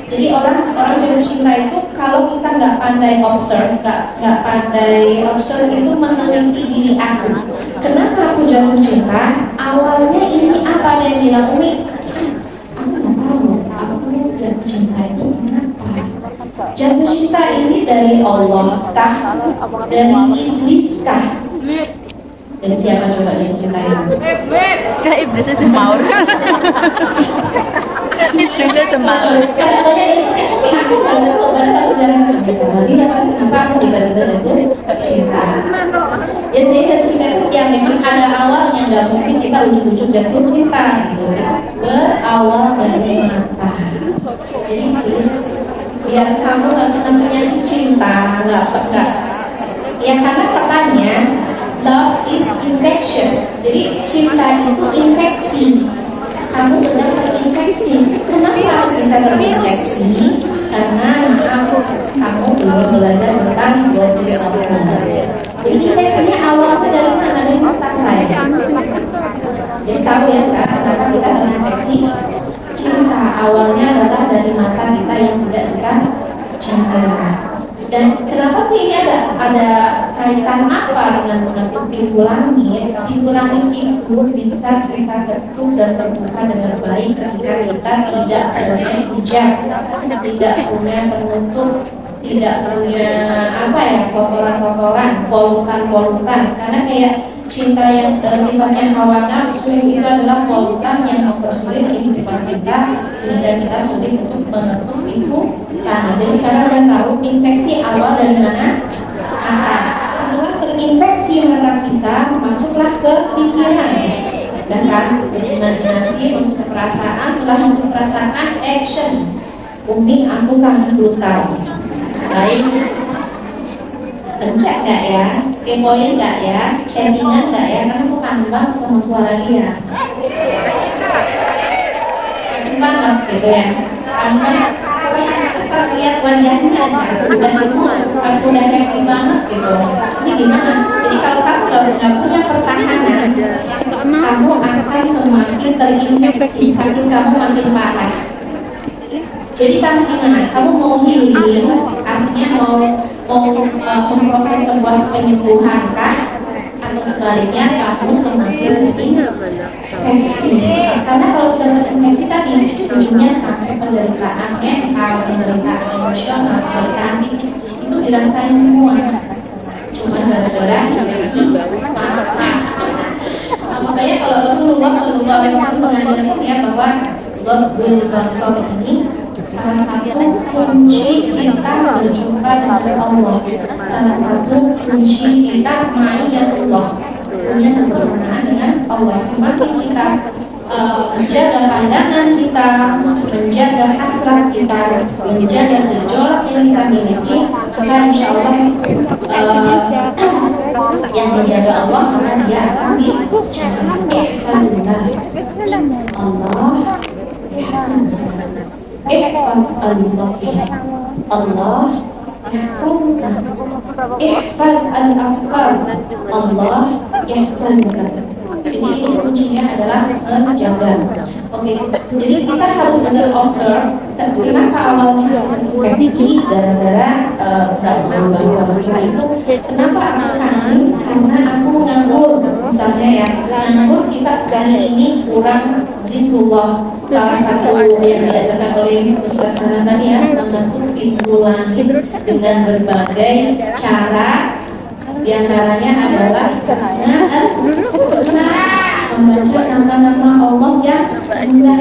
Jadi orang jatuh cinta itu kalau kita nggak pandai observe, nggak pandai observe itu meneliti diri aku. Kenapa aku jatuh cinta? Awalnya ini apa yang bilang Umi? Aku nggak tahu. Aku jatuh cinta itu kenapa? Jatuh cinta ini dari Allah kah? Dari iblis kah? Dan siapa coba yang mencintai? Kayak iblisnya semaur. Iblisnya semaur. Kadang-kadang itu aku banget kok barang sama dia kan. Kenapa aku tiba-tiba itu cinta? Ya saya jatuh cinta itu ya memang ada awalnya, nggak mungkin kita ujuk-ujuk jatuh cinta gitu. Berawal dari mata. Jadi please, biar kamu nggak kena penyakit cinta, nggak. Ya karena katanya love is infectious. Jadi cinta itu infeksi. Kamu sedang terinfeksi. Kenapa harus bisa terinfeksi? Karena kamu belum belajar tentang body emotion. Jadi infeksinya awalnya dari mana? Dari mata saya. Jadi tahu ya sekarang kenapa kita terinfeksi cinta. Awalnya adalah dari mata kita yang tidak kita cinta. Dan kenapa sih ini ada kaitan apa dengan menutup pintu langit? Pintu langit itu bisa kita ketuk dan terbuka dengan baik ketika kita tidak punya hijab, tidak punya penutup, tidak punya kotoran-kotoran, polutan. Karena kayak cinta yang sifatnya hawa nafsu itu adalah polutan yang mempersulit kehidupan kita sehingga kita sulit untuk menutup pintu. Nah, jadi sekarang kita tahu infeksi awal dari mana? Mata. Setelah terinfeksi mata kita, masuklah ke pikiran. Dan kan, jadi imajinasi, masuk ke perasaan. Setelah masuk ke perasaan, action. Umi, aku kangen brutal. Baik. Pencet nggak ya? Kepoin nggak ya? Chattingan nggak ya? Karena aku kangen banget sama suara dia. Kangen banget gitu ya. Kangen banget. Asal lihat wajahnya, aku udah happy banget gitu. Ini gimana? Jadi kalau kamu nggak punya pertahanan, kamu akan semakin terinfeksi, sakit kamu makin parah. Jadi kamu gimana? Kamu mau healing, artinya mau memproses sebuah penyembuhan kah? Atau sebaliknya kamu semakin terinfeksi? Karena kalau sudah terinfeksi tadi ujungnya sampai penderitaan mental, penderitaan emosional, penderitaan fisik itu dirasain semua. Cuma gara-gara infeksi mata. Makanya kalau Rasulullah SAW mengajarkan ya bahwa Ghaddul Basar ini salah satu kunci kita berjumpa dengan Allah. Salah satu kunci kita ma'iyatullah, punya kebersamaan dengan Allah. Semakin kita menjaga pandangan kita, menjaga hasrat kita, menjaga gejolak yang kita miliki, maka insya Allah yang menjaga Allah maka dia akan dijaga. Allah ihfad Allah yahfadka. Ihfad al-afkar Allah yahfadka. Jadi Jadi ini kuncinya adalah menjaga. Oke, jadi kita harus benar observe kenapa awalnya infeksi gara-gara nggak berubah setelah itu. Kenapa aku kangen? Karena aku nganggur, misalnya ya, nganggur kita kali ini kurang zikrullah. Salah satu yang diajarkan oleh Ustaz Hana tadi ya, mengetuk pintu langit dengan berbagai cara. Di antaranya adalah membaca nama-nama Allah yang indah.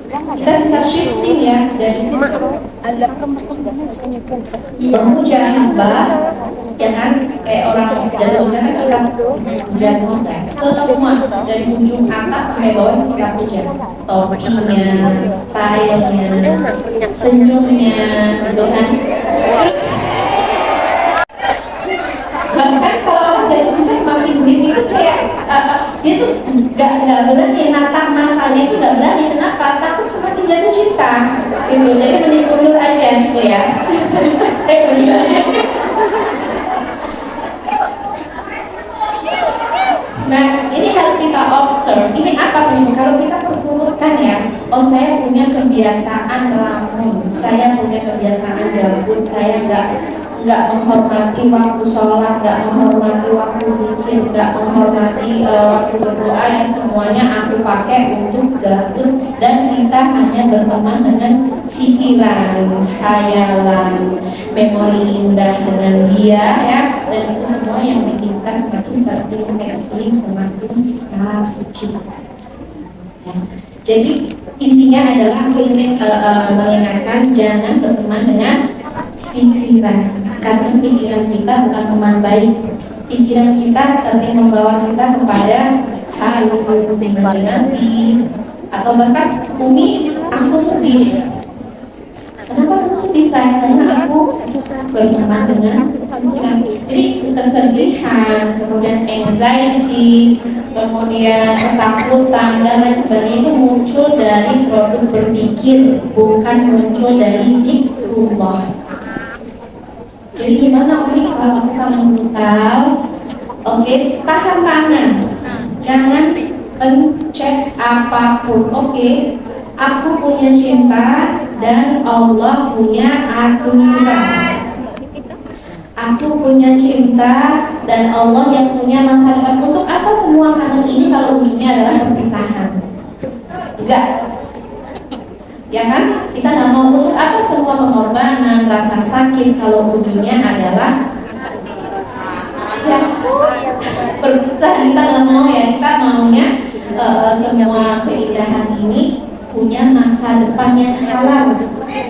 Kita bisa shifting ya dari memuja hamba, jangan kayak orang jatuh kan kita puja semua dari ujung atas sampai bawah kita puja, topinya, stylenya, senyumnya, gitu kan. Bahkan kalau orang jatuh cinta semakin deep itu kayak dia tuh nggak berani natap matanya, itu nggak berani. Kenapa? Takut semakin jatuh cinta gitu. Jadi mending mundur aja gitu ya. Saya mundur. Nah, ini harus kita observe. Ini apa nih? Kalau kita perturutkan ya, oh saya punya kebiasaan ngelamun, saya punya kebiasaan gabut, saya nggak menghormati waktu sholat, nggak menghormati waktu zikir, nggak menghormati waktu berdoa, yang semuanya aku pakai untuk gabut, dan kita hanya berteman dengan pikiran, khayalan, memori indah dengan dia ya, dan itu semua yang bikin kita semakin terdepresi, semakin sakit. Ya. Jadi intinya adalah aku ingin mengingatkan jangan berteman dengan pikiran, karena pikiran kita bukan teman baik. Pikiran kita sering membawa kita kepada halu, imajinasi, atau bahkan Umi, aku sedih. Kenapa kamu sedih sayang? Karena aku berteman dengan pikiran. Jadi kesedihan, kemudian anxiety, kemudian ketakutan dan lain sebagainya itu muncul dari produk berpikir, bukan muncul dari zikrullah. Jadi gimana Umi kalau aku paling brutal? Oke, tahan tangan, jangan pencet apapun. Oke, aku punya cinta dan Allah punya aturan. Aku punya cinta dan Allah yang punya masa depan. Untuk apa semua kangen ini kalau ujungnya adalah perpisahan? Enggak. Ya kan? Kita nggak mau. Untuk apa semua pengorbanan, rasa sakit kalau ujungnya adalah ya berpisah? Kita nggak mau ya. Kita maunya semua keindahan ini punya masa depan yang halal.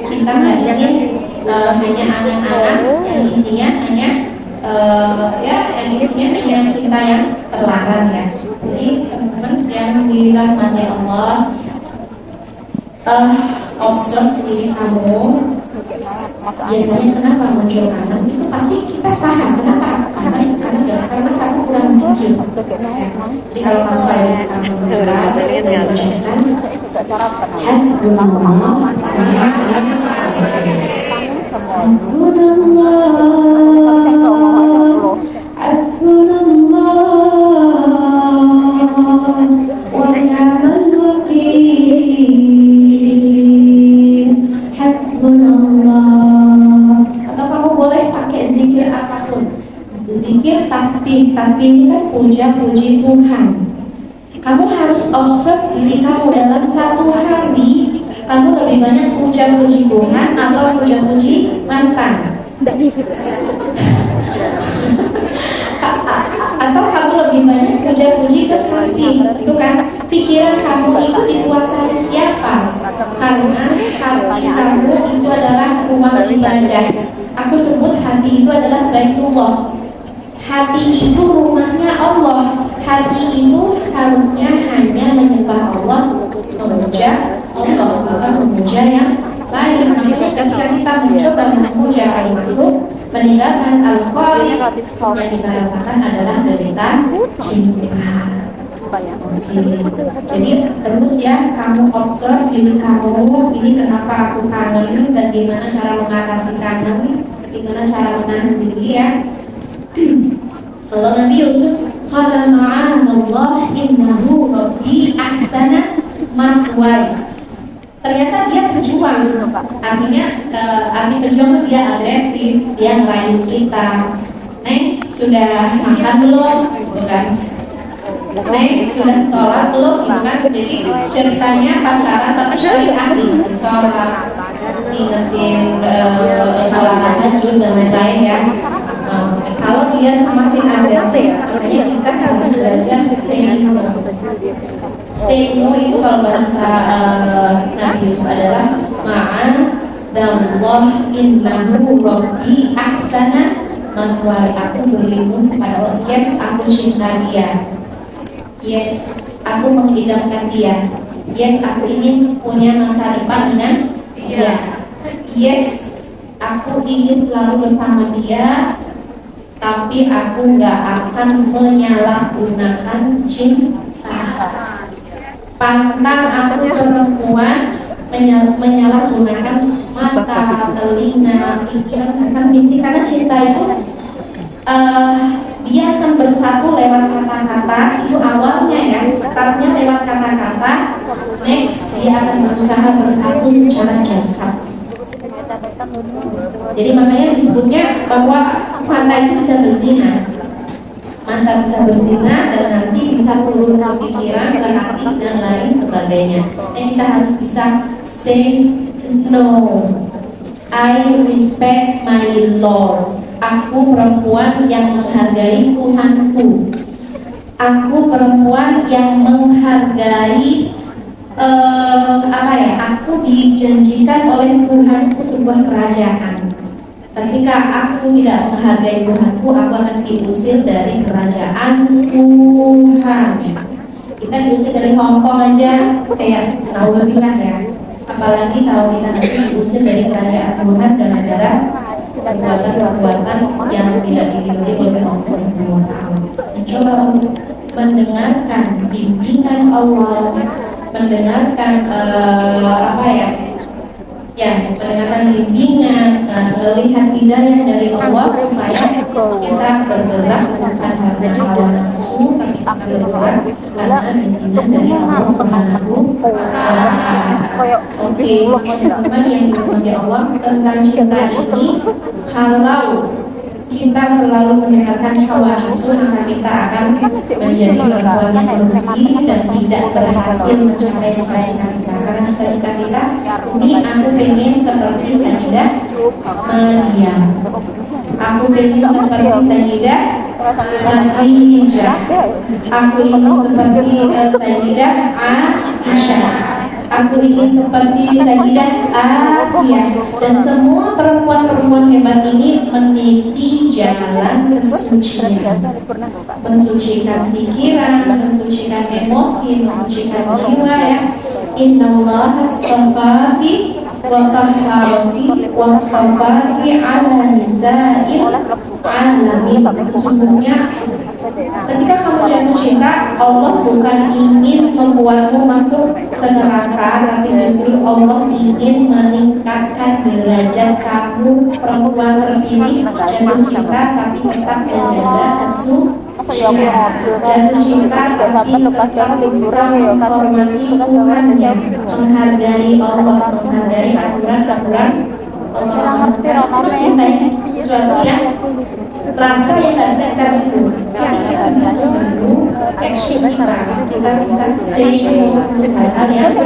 Kita nggak ingin hanya angan-angan yang isinya hanya yang isinya hanya cinta yang terlarang ya. Jadi teman-teman yang dirahmati Allah, observe diri kamu. Biasanya kenapa muncul kangen? Itu pasti kita paham kenapa. Karena kamu kurang zikir. Jadi kalau kamu kamu mengucapkan hasbunallah, hasbunallah wa ni'mal wakil, hasbunallah. Atau kamu boleh pakai zikir apapun. Zikir tasbih ini kan puja-puji Tuhan. Kamu harus observe diri kamu dalam satu hari. Kamu lebih banyak puja-puji Tuhan atau puja-puji mantan? Atau kamu lebih banyak puja-puji kekasih? Itu kan pikiran kamu itu dikuasai siapa? Karena hati kamu itu adalah rumah ibadah. Aku sebut hati itu adalah Baitullah. Hati itu rumahnya Allah. Hati itu harusnya hanya menyembah Allah, memuja Allah, bukan memuja yang lain. Makanya ketika kita mencoba memuja yang itu, meninggalkan al-khaliq, yang kita rasakan adalah derita cinta. Jadi terus ya, kamu observe diri kamu, ini kenapa aku kangen dan gimana cara mengatasi kangen, gimana cara menahan diri ya. Kalau Nabi Yusuf Qala ma'adallah innahu rabbi ahsana mathwaya. Ternyata dia berjuang, artinya arti berjuang dia agresif, dia ngerayu kita. Neng sudah makan belum? Gitu kan. Neng sudah sekolah belum? Gitu kan. Jadi ceritanya pacaran tapi syariat, ingetin sholat, ingetin sholat tahajud dan lain-lain ya. Kalau dia semakin agresif, artinya kita harus belajar say no. Say no itu kalau bahasa Nabi Yusuf adalah ma'adallah innahu rabbi ahsana mathwaya. Aku berlindung kepada Allah. Yes, aku cinta dia. Yes, aku mengidamkan dia. Yes, aku ingin punya masa depan dengan dia. Yes, aku ingin selalu bersama dia. Tapi aku gak akan menyalahgunakan cinta. Pantang aku perempuan menyalahgunakan mata, telinga, pikiran, bahkan fisik. Karena cinta itu dia akan bersatu lewat kata-kata. Itu awalnya ya, startnya lewat kata-kata. Next dia akan berusaha bersatu secara jasad. Jadi makanya disebutnya bahwa mata itu bisa berzina. Mata bisa berzina dan nanti bisa turun ke pikiran, ke hati dan lain sebagainya. Dan kita harus bisa say no. I respect my Lord. Aku perempuan yang menghargai Tuhanku. Aku perempuan yang menghargai aku dijanjikan oleh Tuhanku sebuah kerajaan. Ketika aku tidak menghargai Tuhanku, aku akan diusir dari kerajaan Tuhan. Kita diusir dari Hongkong aja kayak naudzubillah ya. Apalagi kalau kita nanti diusir dari kerajaan Tuhan gara-gara perbuatan-perbuatan yang tidak diridhoi oleh Allah Subhanahu wa taala. Mencoba untuk mendengarkan bimbingan Allah, mendengarkan mendengarkan bimbingan, melihat hidayah dari Allah supaya kita bergerak bukan karena hawa nafsu tapi bergerak karena bimbingan dari Allah Subhanahu wa taala. Oke, teman-teman yang dimuliakan Allah, tentang cinta ini, kalau kita selalu mendengarkan hawa nafsu, maka kita akan menjadi perempuan yang merugi dan tidak berhasil mencapai cita-cita kita. Karena cita-cita kita, ini aku pengen seperti Sayyidah Maryam, aku pengen seperti Sayyidah Khadijah, aku ingin seperti Sayyidah Aisyah, aku ingin seperti Sayyidah Asia. Dan semua perempuan-perempuan hebat ini meniti jalan kesucian, mensucikan pikiran, mensucikan emosi, mensucikan jiwa ya. Innallaha astafaki wa tahharaki wastafaki ala nisa'il alamin. Sesungguhnya ketika kamu jatuh cinta, Allah bukan ingin membuatmu masuk ke neraka, tapi justru Allah ingin meningkatkan derajat kamu, perempuan terpilih. Jatuh cinta tapi tetap menjaga kesucian. Jatuh cinta tapi tetap bisa menghormati Tuhannya, menghargai Allah, menghargai aturan-aturan Allah. Karena cinta ini sesuatu yang rasa yang tidak bisa kita rindu, tapi kita bisa rindu action kita bisa say untuk hal-hal yang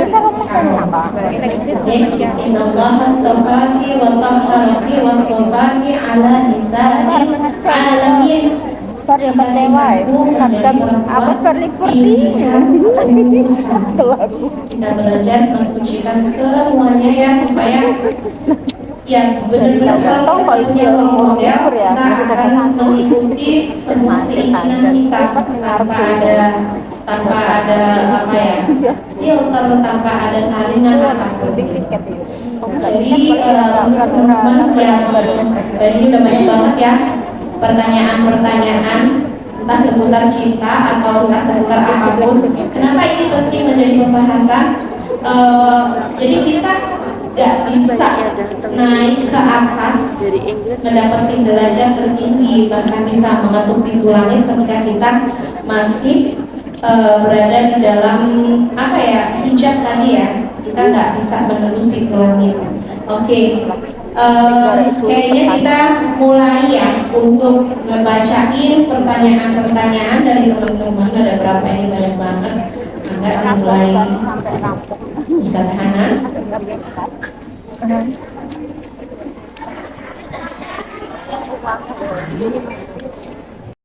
Innallaha astafaki wa tahharaki wa astafaki ala nisa'il alamin. Apa kita belajar mensucikan semuanya ya, supaya ya benar-benar kalau punya role model, kita akan mengikuti semua keinginan kita tanpa ada filter, tanpa ada saringan apapun. Jadi teman-teman yang tadi udah banyak banget ya pertanyaan-pertanyaan, entah seputar cinta atau entah seputar apapun. Kenapa ini penting menjadi pembahasan? Jadi kita gak bisa naik ke atas Dari Inggris. mendapatkan derajat tertinggi, bahkan bisa mengetuk pintu langit ketika kita masih berada di dalam apa ya, hijab tadi ya, kita nggak bisa menembus pintu langit. Oke. Kayaknya kita mulai ya untuk membacain pertanyaan-pertanyaan dari teman-teman. Ada berapa ini, banyak banget. Maka dimulai Ustaz Hanan.